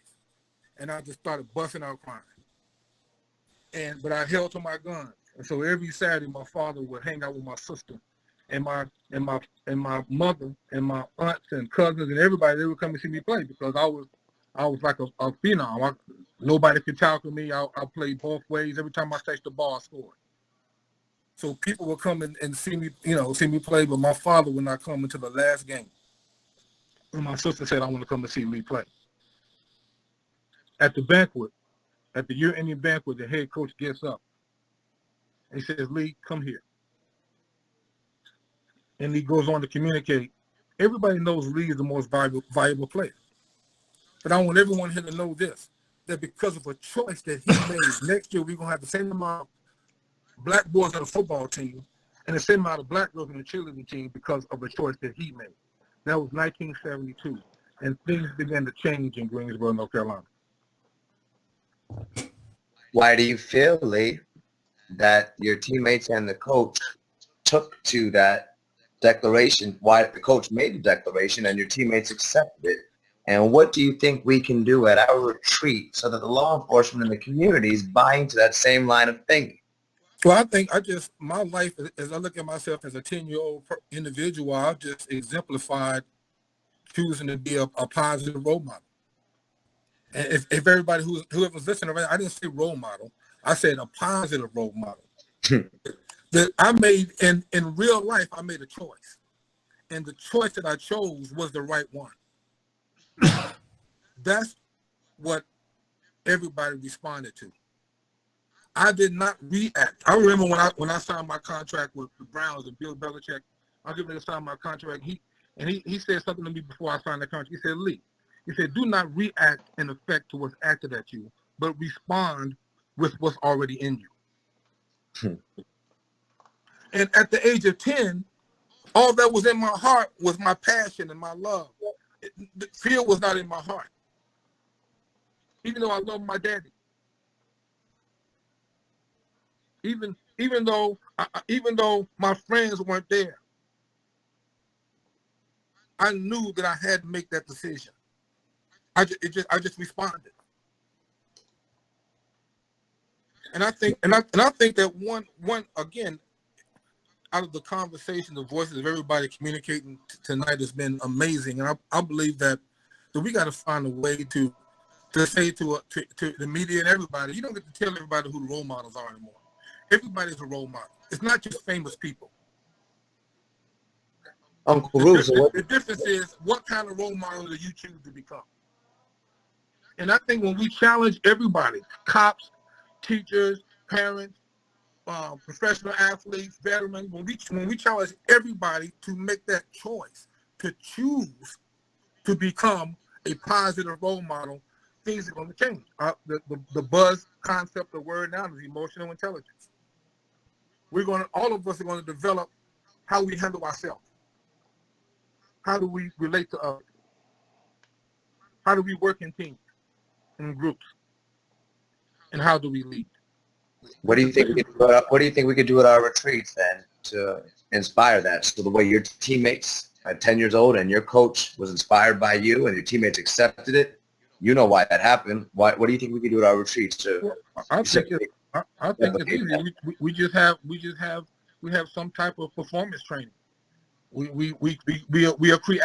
S9: And I just started busting out crying. But I held to my gun. And so every Saturday, my father would hang out with my sister and my mother and my aunts and cousins and everybody. They would come and see me play because I was like a phenom. Nobody could tackle me. I played both ways. Every time I touched the ball, I scored. So people would come and see me, see me play, but my father would not come until the last game. And my sister said, I want to come and see me play. At the banquet, at the year-ending banquet, the head coach gets up and he says, Lee, come here. And he goes on to communicate. Everybody knows Lee is the most valuable player. But I want everyone here to know this, that because of a choice that he made, next year we're going to have the same amount of black boys on the football team and the same amount of black girls on the cheerleading team because of a choice that he made. That was 1972. And things began to change in Greensboro, North Carolina.
S3: Why do you feel, Lee, that your teammates and the coach took to that declaration? Why the coach made the declaration and your teammates accepted it? And what do you think we can do at our retreat so that the law enforcement and the community is buying to that same line of thinking?
S9: Well, I think my life, as I look at myself as a 10-year-old individual, I've just exemplified choosing to be a positive role model. And if everybody whoever's listening, I didn't say role model. I said a positive role model. That I made in real life, I made a choice. And the choice that I chose was the right one. That's what everybody responded to. I did not react. I remember when I signed my contract with the Browns and Bill Belichick, I was going to sign my contract. He said something to me before I signed the contract. He said, Lee, he said, do not react in effect to what's acted at you, but respond with what's already in you. And at the age of 10, all that was in my heart was my passion and my love. The fear was not in my heart. Even though I love my daddy. Even though my friends weren't there, I knew that I had to make that decision. I just responded. And I think that one again, out of the conversation, the voices of everybody communicating tonight has been amazing. And I believe that we got to find a way to say to the media and everybody, you don't get to tell everybody who the role models are anymore. Everybody's a role model. It's not just famous people.
S3: Uncle Rube,
S9: the difference is what kind of role model do you choose to become? And I think when we challenge everybody, cops, teachers, parents, professional athletes, veterans, when we challenge everybody to make that choice, to choose to become a positive role model, things are going to change. The buzz concept, the word now is emotional intelligence. All of us are going to develop how we handle ourselves. How do we relate to others? How do we work in teams, in groups? And how do we lead?
S3: What do you think we could do at our retreats then to inspire that? So the way your teammates at 10 years old and your coach was inspired by you and your teammates accepted it, you know why that happened. What do you think we could do at our retreats to?
S9: I think it's easy. We have some type of performance training. We are creative.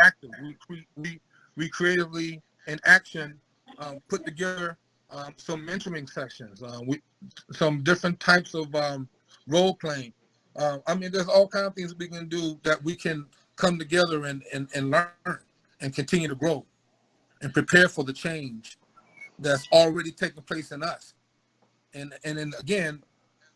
S9: We creatively in action put together some mentoring sessions. Some different types of role playing. There's all kinds of things we can do that we can come together and learn and continue to grow and prepare for the change that's already taking place in us. And then again,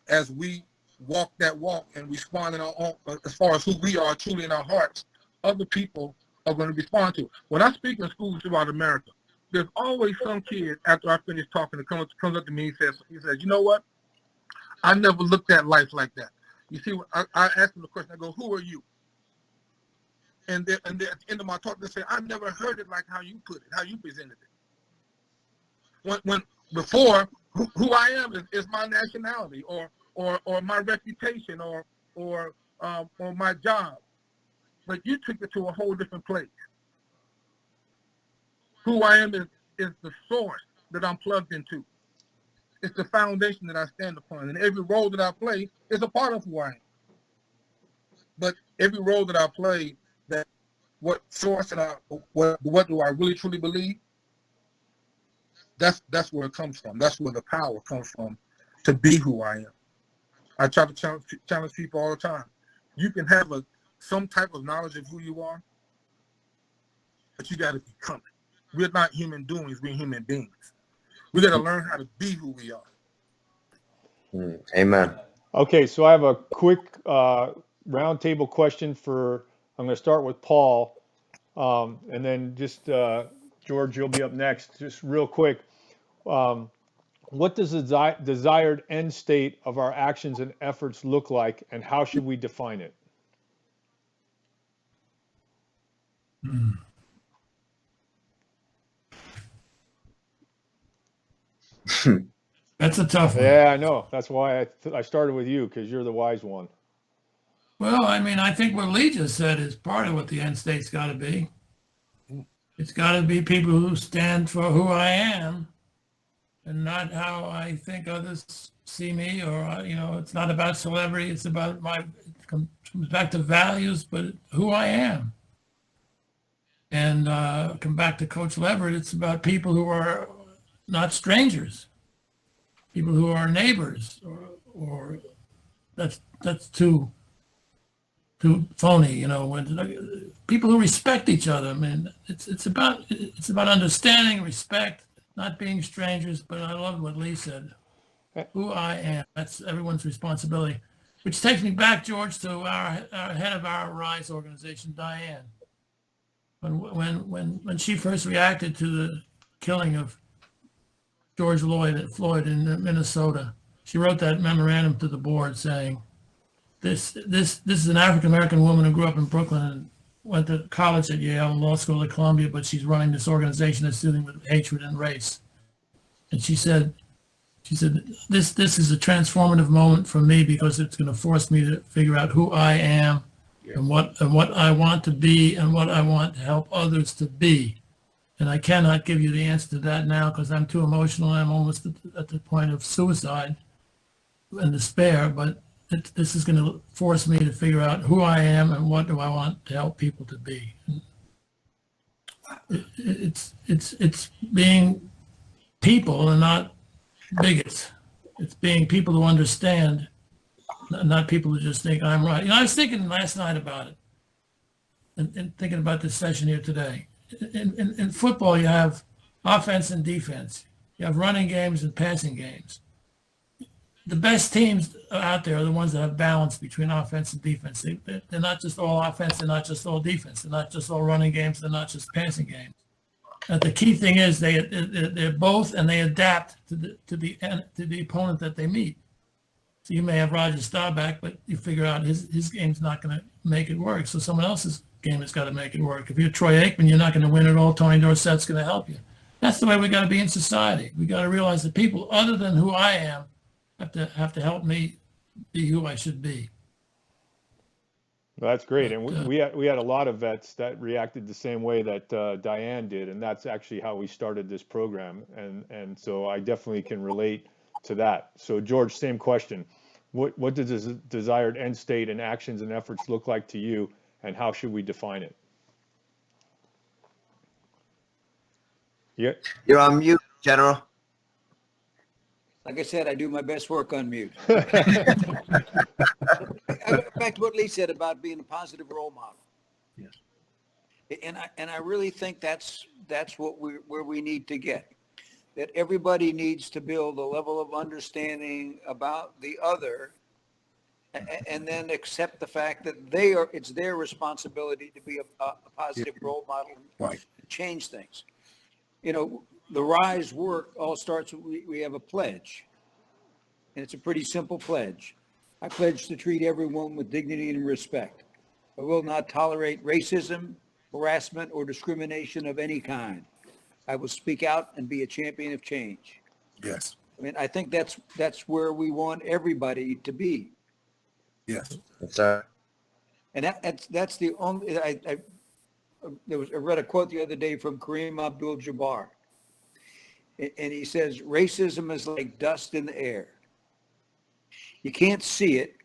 S9: as we walk that walk and respond in our own, as far as who we are truly in our hearts, other people are going to respond to it. When I speak in schools throughout America, there's always some kid after I finish talking that comes up to me and he says, you know what? I never looked at life like that. You see, I ask them the question, I go, who are you? And then at the end of my talk, they say, I never heard it like how you put it, how you presented it. When before, who I am is my nationality or my reputation or my job. But you took it to a whole different place. Who I am is the source that I'm plugged into. It's the foundation that I stand upon. And every role that I play is a part of who I am. But every role that I play, that what source and what do I really truly believe? That's where it comes from. That's where the power comes from to be who I am. I try to challenge people all the time. You can have some type of knowledge of who you are, but you got to become it. We're not human doings, we're human beings. We got to learn how to be who we are.
S3: Amen.
S2: Okay, so I have a quick roundtable question I'm going to start with Paul, and then just George, you'll be up next. Just real quick, what does the desired end state of our actions and efforts look like, and how should we define it?
S4: That's a tough one.
S2: Yeah, I know. That's why I started with you, because you're the wise one.
S4: Well, I mean, I think what Lee just said is part of what the end state's got to be. It's got to be people who stand for who I am and not how I think others see me, or, it's not about celebrity. It's about it comes back to values, but who I am. And come back to Coach Leverett, it's about people who are not strangers, people who are neighbors, or that's too phony, when people who respect each other. I mean, it's about understanding, respect, not being strangers. But I love what Lee said. Who I am, that's everyone's responsibility. Which takes me back, George, to our head of our RISE organization, Diane. When she first reacted to the killing of George Floyd in Minnesota, she wrote that memorandum to the board saying, This is an African-American woman who grew up in Brooklyn and went to college at Yale and law school at Columbia, but she's running this organization that's dealing with hatred and race. And she said, this is a transformative moment for me because it's going to force me to figure out who I am and what I want to be and what I want to help others to be. And I cannot give you the answer to that now because I'm too emotional. I'm almost at the point of suicide and despair, but this is going to force me to figure out who I am and what do I want to help people to be. It's being people and not bigots. It's being people who understand, not people who just think I'm right. I was thinking last night about it and thinking about this session here today. In football, you have offense and defense. You have running games and passing games. The best teams out there are the ones that have balance between offense and defense. They're not just all offense, they're not just all defense. They're not just all running games, they're not just passing games. And the key thing is they're both, and they adapt to the opponent that they meet. So you may have Roger Staubach, but you figure out his game's not going to make it work. So someone else's game has got to make it work. If you're Troy Aikman, you're not going to win it all. Tony Dorsett's going to help you. That's the way we got to be in society. We got to realize that people other than who I am have to help me be who I should be.
S2: Well, that's great. And we had a lot of vets that reacted the same way that Diane did, and that's actually how we started this program. And so I definitely can relate to that. So George, same question. What does this desired end state and actions and efforts look like to you, and how should we define it? Yeah.
S3: You're on mute, General.
S5: Like I said, I do my best work on mute. Back to what Lee said about being a positive role model. Yes. And I really think that's where we need to get. That everybody needs to build a level of understanding about the other, and then accept the fact that it's their responsibility to be a positive role model and change things. The RISE work all starts with we have a pledge, and it's a pretty simple pledge. I pledge to treat everyone with dignity and respect. I will not tolerate racism, harassment, or discrimination of any kind. I will speak out and be a champion of change.
S9: Yes.
S5: I mean, I think that's where we want everybody to be.
S9: Yes.
S3: That's right.
S5: And that's the only, I read a quote the other day from Kareem Abdul-Jabbar. And he says, racism is like dust in the air. You can't see it,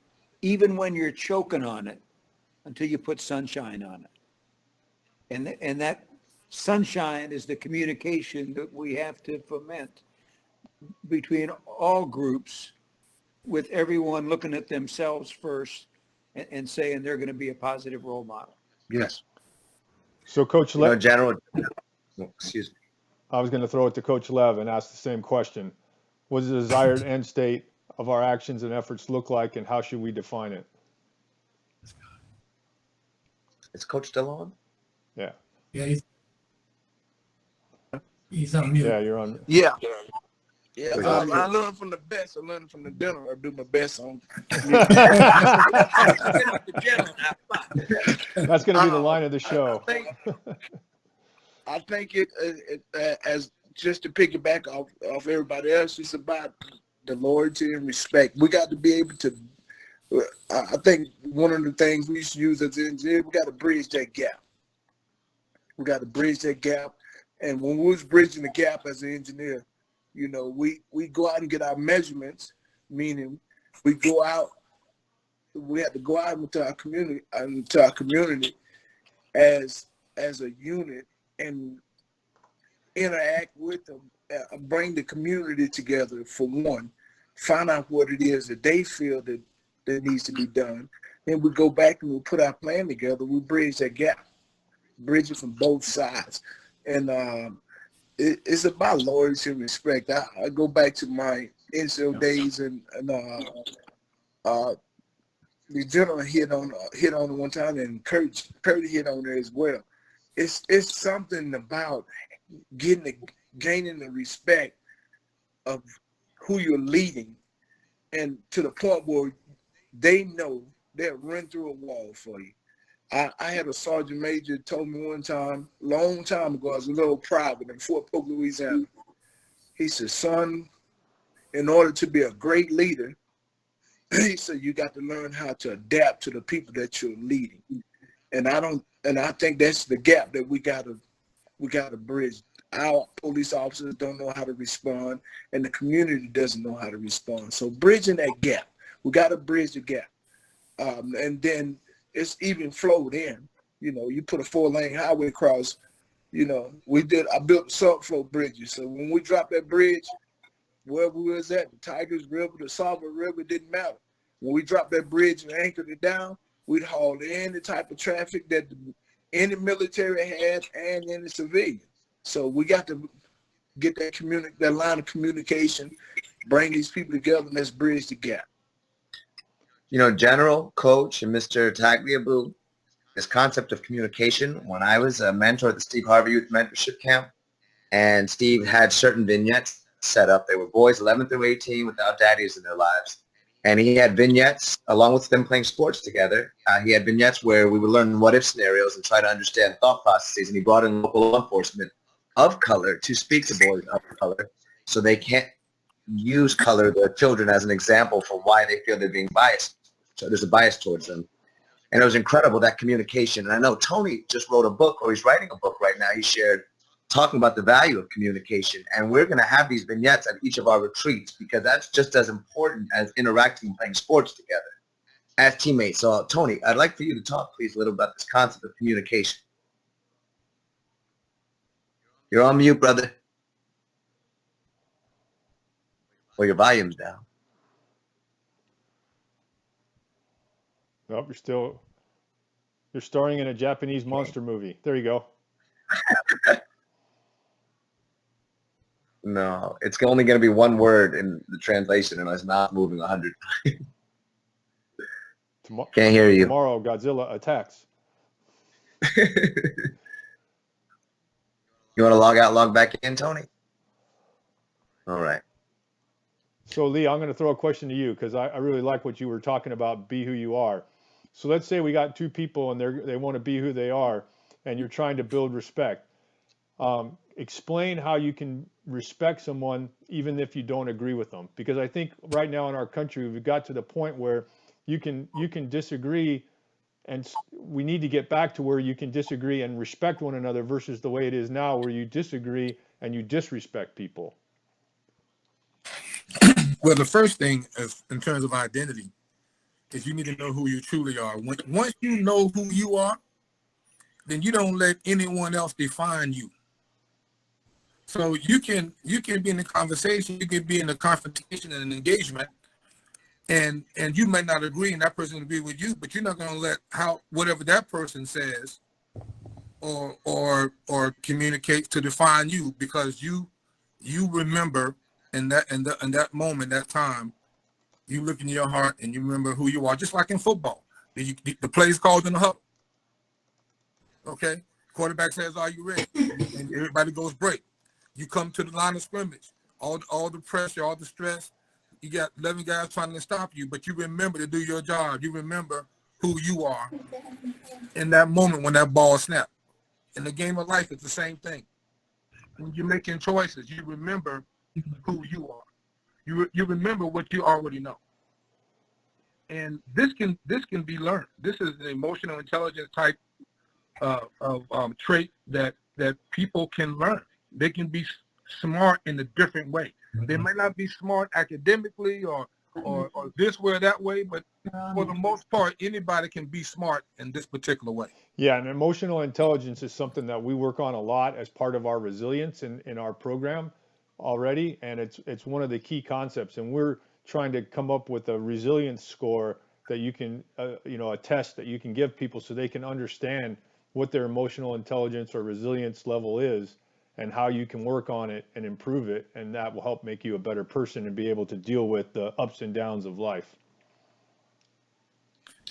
S5: even when you're choking on it, until you put sunshine on it. And that sunshine is the communication that we have to foment between all groups, with everyone looking at themselves first and saying they're going to be a positive role model.
S3: Yes.
S2: So Coach Lev,
S3: General, excuse me.
S2: I was going to throw it to Coach Lev and ask the same question. What does the desired end state of our actions and efforts look like, and how should we define it?
S3: Is Coach still on?
S2: Yeah.
S4: Yeah, he's on mute.
S2: Yeah, you're on.
S1: Yeah. Yeah, I learned from the best. I learned from the general. I do my best on.
S2: That's going to be the line of the show.
S1: I think it as just to piggyback off everybody else, it's about the loyalty and respect. We got to be able to. I think one of the things we should use as engineers, we got to bridge that gap. We got to bridge that gap, and when we was bridging the gap as an engineer, you know, we go out and get our measurements, meaning we go out. We have to go out into our community, as a unit and interact with them, bring the community together for one, find out what it is that they feel that needs to be done. Then we go back and we put our plan together. We bridge that gap, bridge it from both sides, and it's about loyalty and respect. I go back to my NCO days, and the general hit on it one time, and Kurt hit on it as well. It's something about gaining the respect of who you're leading, and to the point where they know they'll run through a wall for you. I had a sergeant major told me one time, long time ago, I was a little private in Fort Polk, Louisiana. He said, son, in order to be a great leader, he said, you got to learn how to adapt to the people that you're leading. And I think that's the gap that we gotta bridge. Our police officers don't know how to respond, and the community doesn't know how to respond. So bridging that gap, we gotta bridge the gap. And then it's even flowed in. You know, you put a 4-lane highway across, you know, I built subflow bridges. So when we dropped that bridge, wherever we was at, the Tigers River, the Salva River, didn't matter. When we dropped that bridge and anchored it down, we'd haul any type of traffic that any military had and any civilian. So we got to get that line of communication, bring these people together, and let's bridge the gap.
S3: You know, General, Coach, and Mr. Tagliabue, this concept of communication, when I was a mentor at the Steve Harvey Youth Mentorship Camp, and Steve had certain vignettes set up. They were boys 11 through 18 without daddies in their lives. And he had vignettes, along with them playing sports together, he had vignettes where we would learn what-if scenarios and try to understand thought processes. And he brought in local law enforcement of color to speak to boys of color, so they can't use color, their children, as an example for why they feel they're being biased. So there's a bias towards them. And it was incredible, that communication. And I know Tony just wrote a book, or he's writing a book right now, he shared, talking about the value of communication. And we're going to have these vignettes at each of our retreats, because that's just as important as interacting and playing sports together as teammates. So Tony, I'd like for you to talk, please, a little about this concept of communication. You're on mute, brother. Well, your volume's down.
S2: Nope, you're starring in a Japanese monster movie. There you go.
S3: No, it's only going to be one word in the translation, and it's not moving 100. Can't hear you.
S2: Tomorrow, Godzilla attacks.
S3: You want to log out, log back in, Tony? All right.
S2: So, Lee, I'm going to throw a question to you, because I really like what you were talking about, be who you are. So let's say we got two people and they want to be who they are, and you're trying to build respect. Explain how you can respect someone even if you don't agree with them. Because I think right now in our country, we've got to the point where you can disagree And we need to get back to where you can disagree and respect one another versus the way it is now, where you disagree and you disrespect people.
S9: Well, the first thing is, in terms of identity, is you need to know who you truly are. Once you know who you are, then you don't let anyone else define you. So you can be in a conversation, you can be in a confrontation and an engagement, and you may not agree, and that person agree with you, but you're not going to let whatever that person says or communicates to define you, because you remember in that moment, that time, you look in your heart and you remember who you are. Just like in football, the plays called in the huddle. Okay, quarterback says, "Are you ready?" And everybody goes break. You come to the line of scrimmage, all the pressure, all the stress. You got 11 guys trying to stop you, but you remember to do your job. You remember who you are in that moment when that ball snapped. In the game of life, it's the same thing. When you're making choices, you remember who you are. You remember what you already know. And this can be learned. This is an emotional intelligence type of trait that people can learn. They can be smart in a different way. They might not be smart academically or this way or that way, but for the most part, anybody can be smart in this particular way.
S2: Yeah, and emotional intelligence is something that we work on a lot as part of our resilience in our program already, and it's one of the key concepts. And we're trying to come up with a resilience score that you can, a test that you can give people so they can understand what their emotional intelligence or resilience level is and how you can work on it and improve it, and that will help make you a better person and be able to deal with the ups and downs of life.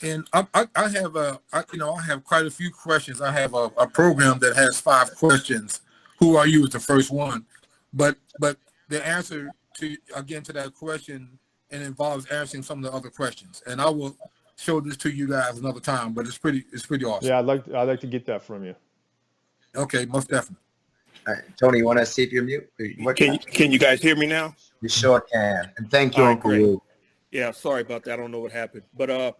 S9: And I have quite a few questions. I have a program that has 5 questions. Who are you is the first one, but the answer to that question, and involves answering some of the other questions. And I will show this to you guys another time, but it's pretty awesome.
S2: Yeah, I'd like to get that from you.
S9: Okay, most definitely.
S3: All right, Tony, you want to see if you're mute?
S6: Can you guys hear me now?
S3: You sure can. And thank you,
S6: All right,
S3: Uncle
S6: great.
S3: Lou.
S6: Yeah, sorry about that. I don't know what happened, but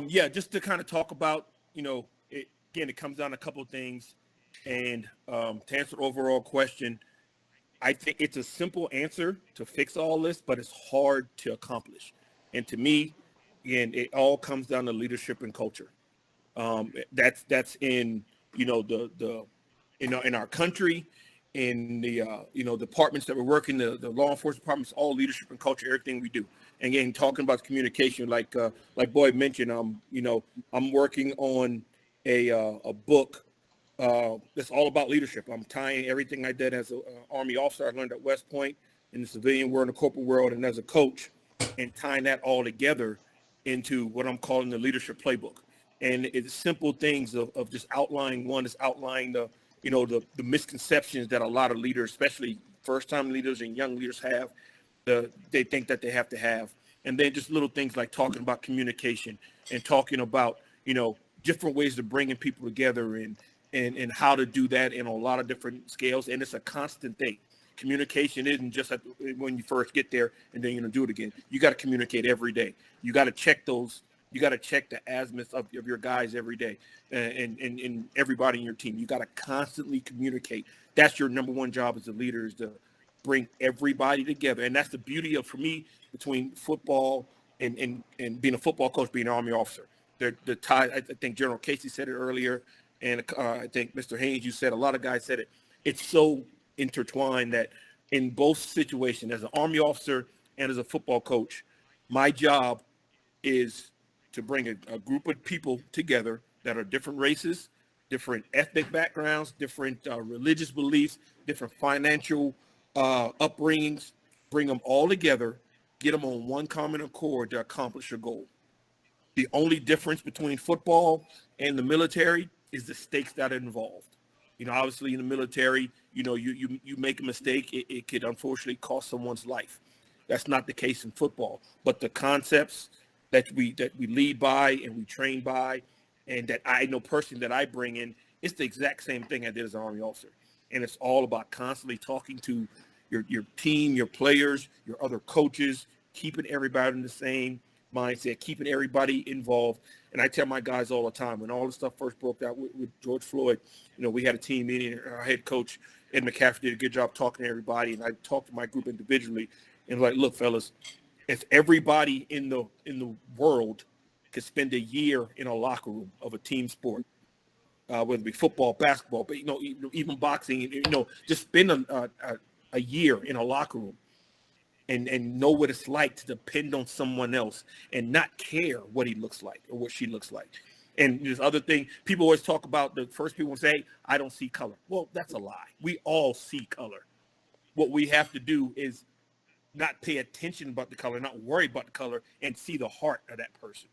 S6: yeah, just to kind of talk about, it comes down to a couple of things, and to answer the overall question, I think it's a simple answer to fix all this, but it's hard to accomplish. And to me, again, it all comes down to leadership and culture. That's in in our country, in the departments that we work in, the law enforcement departments, all leadership and culture, everything we do. And again, talking about communication, like Boyd mentioned, I'm working on a book that's all about leadership. I'm tying everything I did as an Army officer, I learned at West Point, in the civilian world, in the corporate world, and as a coach, and tying that all together into what I'm calling the leadership playbook. And it's simple things of just outlining. One is outlining the misconceptions that a lot of leaders, especially first-time leaders and young leaders, have. They think that they have to have. And then just little things like talking about communication and talking about, different ways of bringing people together and how to do that in a lot of different scales. And it's a constant thing. Communication isn't just when you first get there and then do it again. You got to communicate every day. You got to check those. You got to check the azimuth of your guys every day, and everybody in your team. You got to constantly communicate. That's your number one job as a leader, is to bring everybody together. And that's the beauty of, for me, between football and being a football coach, being an Army officer. The tie. I think General Casey said it earlier, and I think Mr. Haynes, you said, a lot of guys said it. It's so intertwined that in both situations, as an Army officer and as a football coach, my job is to bring a group of people together that are different races, different ethnic backgrounds, different religious beliefs, different financial upbringings, bring them all together, get them on one common accord to accomplish a goal. The only difference between football and the military is the stakes that are involved. Obviously in the military, you make a mistake, it could unfortunately cost someone's life. That's not the case in football. But the concepts that we lead by and we train by, and that I know personally that I bring in, it's the exact same thing I did as an Army officer. And it's all about constantly talking to your team, your players, your other coaches, keeping everybody in the same mindset, keeping everybody involved. And I tell my guys all the time, when all this stuff first broke out with George Floyd, we had a team meeting, and our head coach, Ed McCaffrey, did a good job talking to everybody. And I talked to my group individually and like, look, fellas, if everybody in the world could spend a year in a locker room of a team sport, whether it be football, basketball, but even boxing, just spend a year in a locker room and know what it's like to depend on someone else and not care what he looks like or what she looks like. And this other thing, people always talk about, the first people say, I don't see color. Well, that's a lie. We all see color. What we have to do is not pay attention about the color, not worry about the color, and see the heart of that person.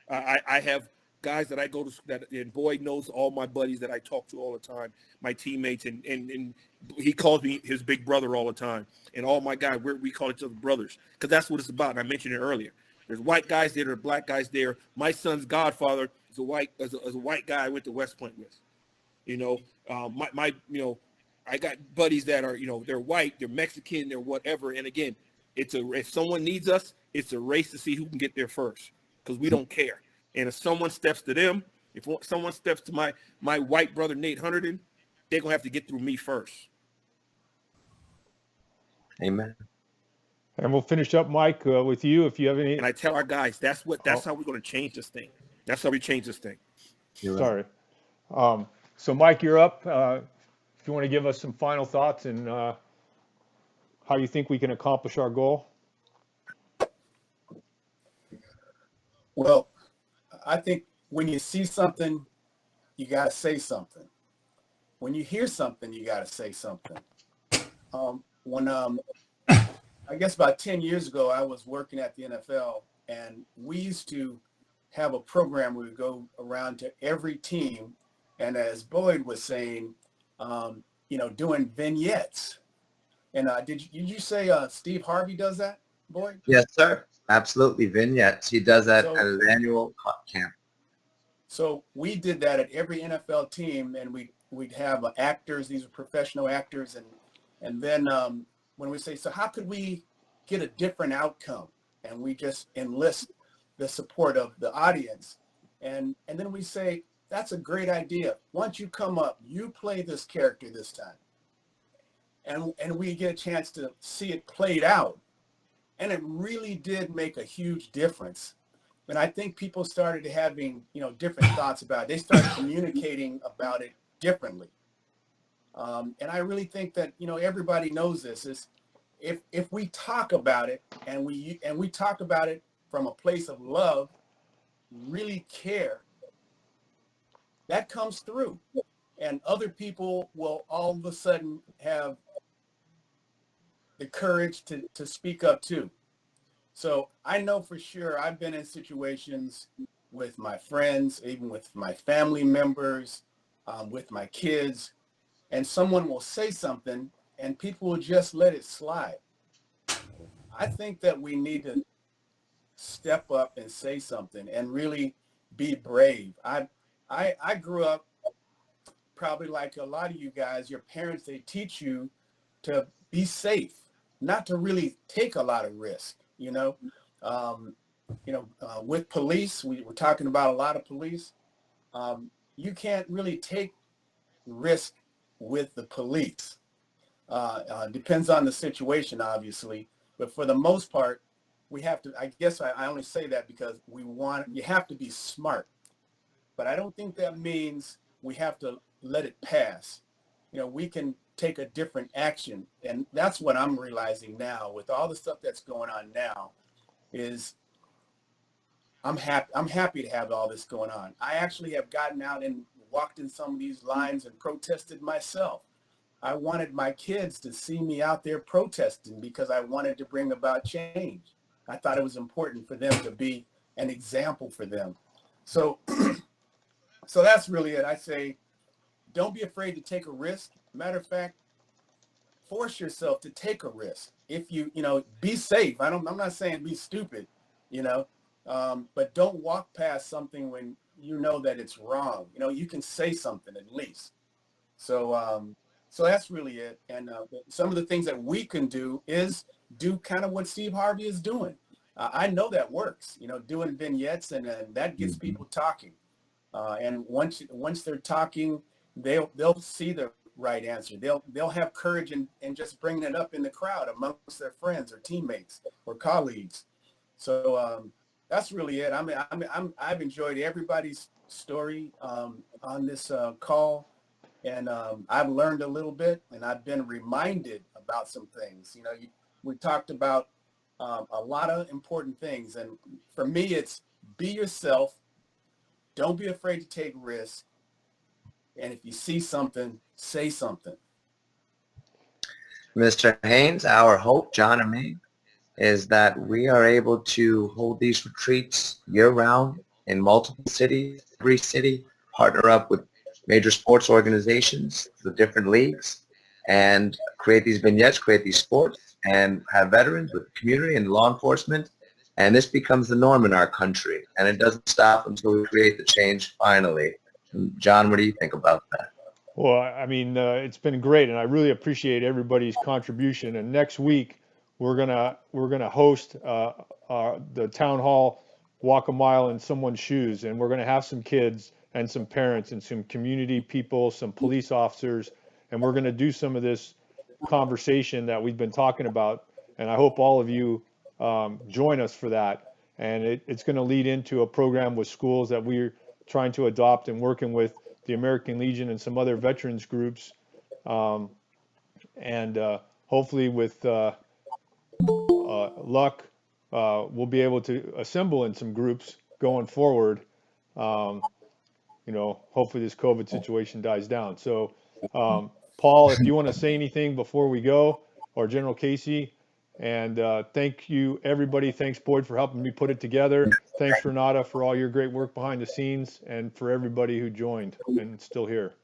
S6: I have guys that I go to, and Boyd knows all my buddies that I talk to all the time, my teammates, and he calls me his big brother all the time. And all my guys, we call each other brothers, because that's what it's about. And I mentioned it earlier. There's white guys there, there are black guys there. My son's godfather is a white guy I went to West Point with. I got buddies that are, they're white, they're Mexican, they're whatever. And again, if someone needs us, it's a race to see who can get there first, because we don't care. And if someone steps to them, if someone steps to my white brother, Nate Hunterton, they're going to have to get through me first.
S3: Amen.
S2: And we'll finish up, Mike, with you if you have any.
S6: And I tell our guys, that's how we're going to change this thing. That's how we change this thing.
S2: Sorry. So, Mike, you're up. If you want to give us some final thoughts and how you think we can accomplish our goal.
S10: Well, I think when you see something, you got to say something. When you hear something, you got to say something. I guess about 10 years ago, I was working at the NFL, and we used to have a program where we would go around to every team, and as Boyd was saying, doing vignettes. And did you say Steve Harvey does that, Boyd?
S3: Yes, sir. Absolutely, vignettes. He does that at his annual camp.
S10: So we did that at every NFL team, and we'd have actors. These are professional actors, and then when we say, so how could we get a different outcome? And we just enlist the support of the audience, and then we say, that's a great idea. Once you come up, you play this character this time, and we get a chance to see it played out. And it really did make a huge difference. And I think people started having, different thoughts about it. They started communicating about it differently. And I really think that, everybody knows this, is if we talk about it and we talk about it from a place of love, really care, that comes through. And other people will all of a sudden have the courage to speak up too. So I know for sure I've been in situations with my friends, even with my family members, with my kids, and someone will say something and people will just let it slide. I think that we need to step up and say something and really be brave. I grew up probably like a lot of you guys. Your parents, they teach you to be safe, not to really take a lot of risk, with police, we're talking about a lot of police. You can't really take risk with the police. Depends on the situation, obviously, but for the most part, we have to, I guess I only say that because you have to be smart, but I don't think that means we have to let it pass. We can take a different action. And that's what I'm realizing now with all the stuff that's going on now is I'm happy to have all this going on. I actually have gotten out and walked in some of these lines and protested myself. I wanted my kids to see me out there protesting because I wanted to bring about change. I thought it was important for them to be an example for them. So that's really it. I say, don't be afraid to take a risk. Matter of fact, force yourself to take a risk. If you be safe. I'm not saying be stupid, but don't walk past something when you know that it's wrong. You can say something at least. So that's really it. And some of the things that we can do is do kind of what Steve Harvey is doing. I know that works, doing vignettes, and that gets people talking. And once they're talking, they'll see the right answer. They'll have courage and just bringing it up in the crowd amongst their friends or teammates or colleagues. So that's really it. I've enjoyed everybody's story on this call, and I've learned a little bit, and I've been reminded about some things. We talked about a lot of important things, and for me, it's be yourself. Don't be afraid to take risks. And if you see something, say something.
S3: Mr. Haynes, our hope, John and me, is that we are able to hold these retreats year-round in multiple cities, every city, partner up with major sports organizations, the different leagues, and create these vignettes, create these sports, and have veterans with the community and law enforcement. And this becomes the norm in our country. And it doesn't stop until we create the change finally. John, what do you think about that?
S2: Well, I mean, it's been great, and I really appreciate everybody's contribution. And next week, we're gonna host the town hall, walk a mile in someone's shoes, and we're gonna have some kids and some parents and some community people, some police officers, and we're gonna do some of this conversation that we've been talking about. And I hope all of you join us for that. And it's going to lead into a program with schools that we're trying to adopt and working with the American Legion and some other veterans groups. And hopefully with luck, we'll be able to assemble in some groups going forward. Hopefully this COVID situation dies down. So, Paul, if you want to say anything before we go, or General Casey, and thank you, everybody. Thanks, Boyd, for helping me put it together. Thanks, Renata, for all your great work behind the scenes, and for everybody who joined and still here.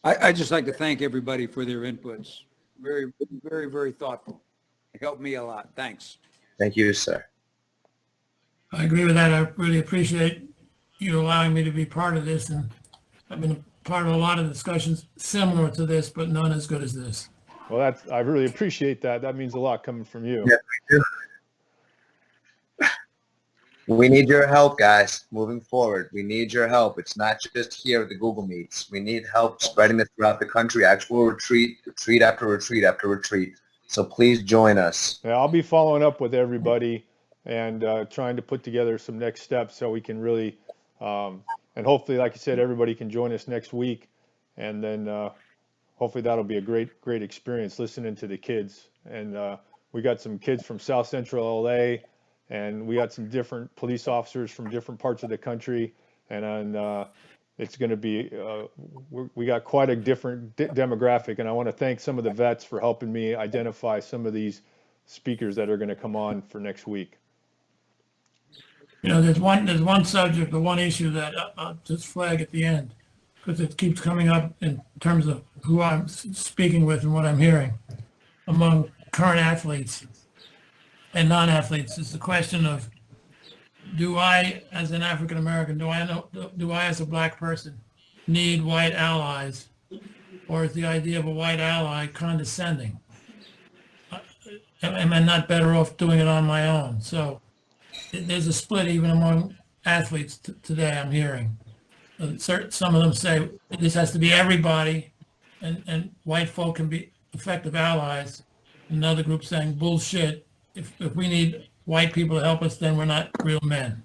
S5: I just like to thank everybody for their inputs. Very, very, very thoughtful. It helped me a lot. Thanks.
S3: Thank you, sir.
S4: I agree with that. I really appreciate you allowing me to be part of this, and I've been a part of a lot of discussions similar to this, but none as good as this.
S2: Well, I really appreciate that. That means a lot coming from you.
S3: Yeah, we do. We need your help, guys, moving forward. We need your help. It's not just here at the Google Meets. We need help spreading this throughout the country, actual retreat after retreat after retreat. So please join us.
S2: Yeah, I'll be following up with everybody and trying to put together some next steps so we can really, and hopefully, like I said, everybody can join us next week. And then hopefully that'll be a great experience listening to the kids. And we got some kids from South Central LA, and we got some different police officers from different parts of the country. And it's going to be, we got quite a different demographic. And I want to thank some of the vets for helping me identify some of these speakers that are going to come on for next week.
S4: There's one subject, the one issue that I'll just flag at the end, because it keeps coming up in terms of who I'm speaking with and what I'm hearing among current athletes and non-athletes, is the question of, do I, as an African American, do I as a black person need white allies, or is the idea of a white ally condescending? Am I not better off doing it on my own? So there's a split even among athletes today, I'm hearing. Some of them say this has to be everybody, and white folk can be effective allies. Another group saying bullshit. If we need white people to help us, then we're not real men.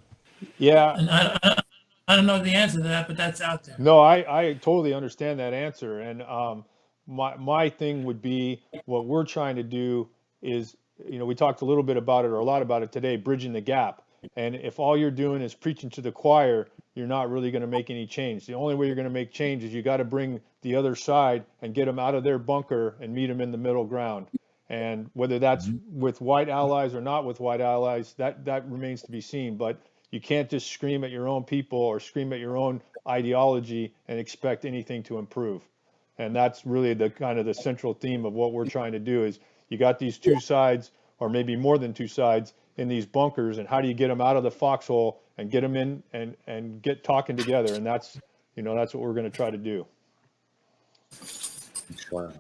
S2: Yeah.
S4: And I don't know the answer to that, but that's out there.
S2: No, I totally understand that answer. And my thing would be, what we're trying to do is, we talked a little bit about it, or a lot about it today, bridging the gap. And if all you're doing is preaching to the choir, you're not really going to make any change. The only way you're going to make change is you got to bring the other side and get them out of their bunker and meet them in the middle ground. And whether that's with white allies or not with white allies, that remains to be seen. But you can't just scream at your own people or scream at your own ideology and expect anything to improve. And that's really the kind of the central theme of what we're trying to do, is you got these two sides, or maybe more than two sides, in these bunkers, and how do you get them out of the foxhole and get them in and get talking together? And that's what we're going to try to do.
S3: Wow.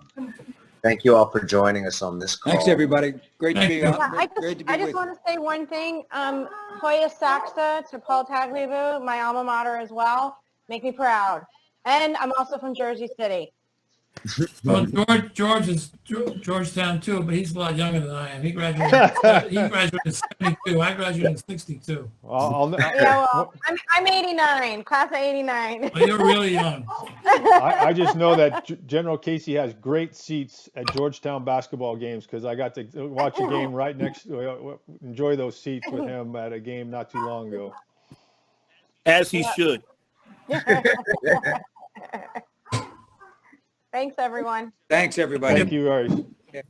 S3: Thank you all for joining us on this call.
S5: Thanks, everybody. Great to be
S4: Thank
S5: on.
S4: you.
S5: Great to be
S11: I
S5: with
S11: just
S5: you.
S11: want to say one thing. Hoya Saxa to Paul Tagliabue, my alma mater as well. Make me proud. And I'm also from Jersey City.
S4: Well, George is Georgetown too, but he's a lot younger than I am. He graduated in 72. I graduated in 62.
S11: Yeah, well, I'm 89, class of 89.
S4: Well, you're really young.
S2: I just know that General Casey has great seats at Georgetown basketball games because I got to watch a game right next, enjoy those seats with him at a game not too long ago.
S6: As he should.
S11: Thanks, everyone.
S5: Thanks, everybody.
S2: Thank you, Ari.
S5: Okay.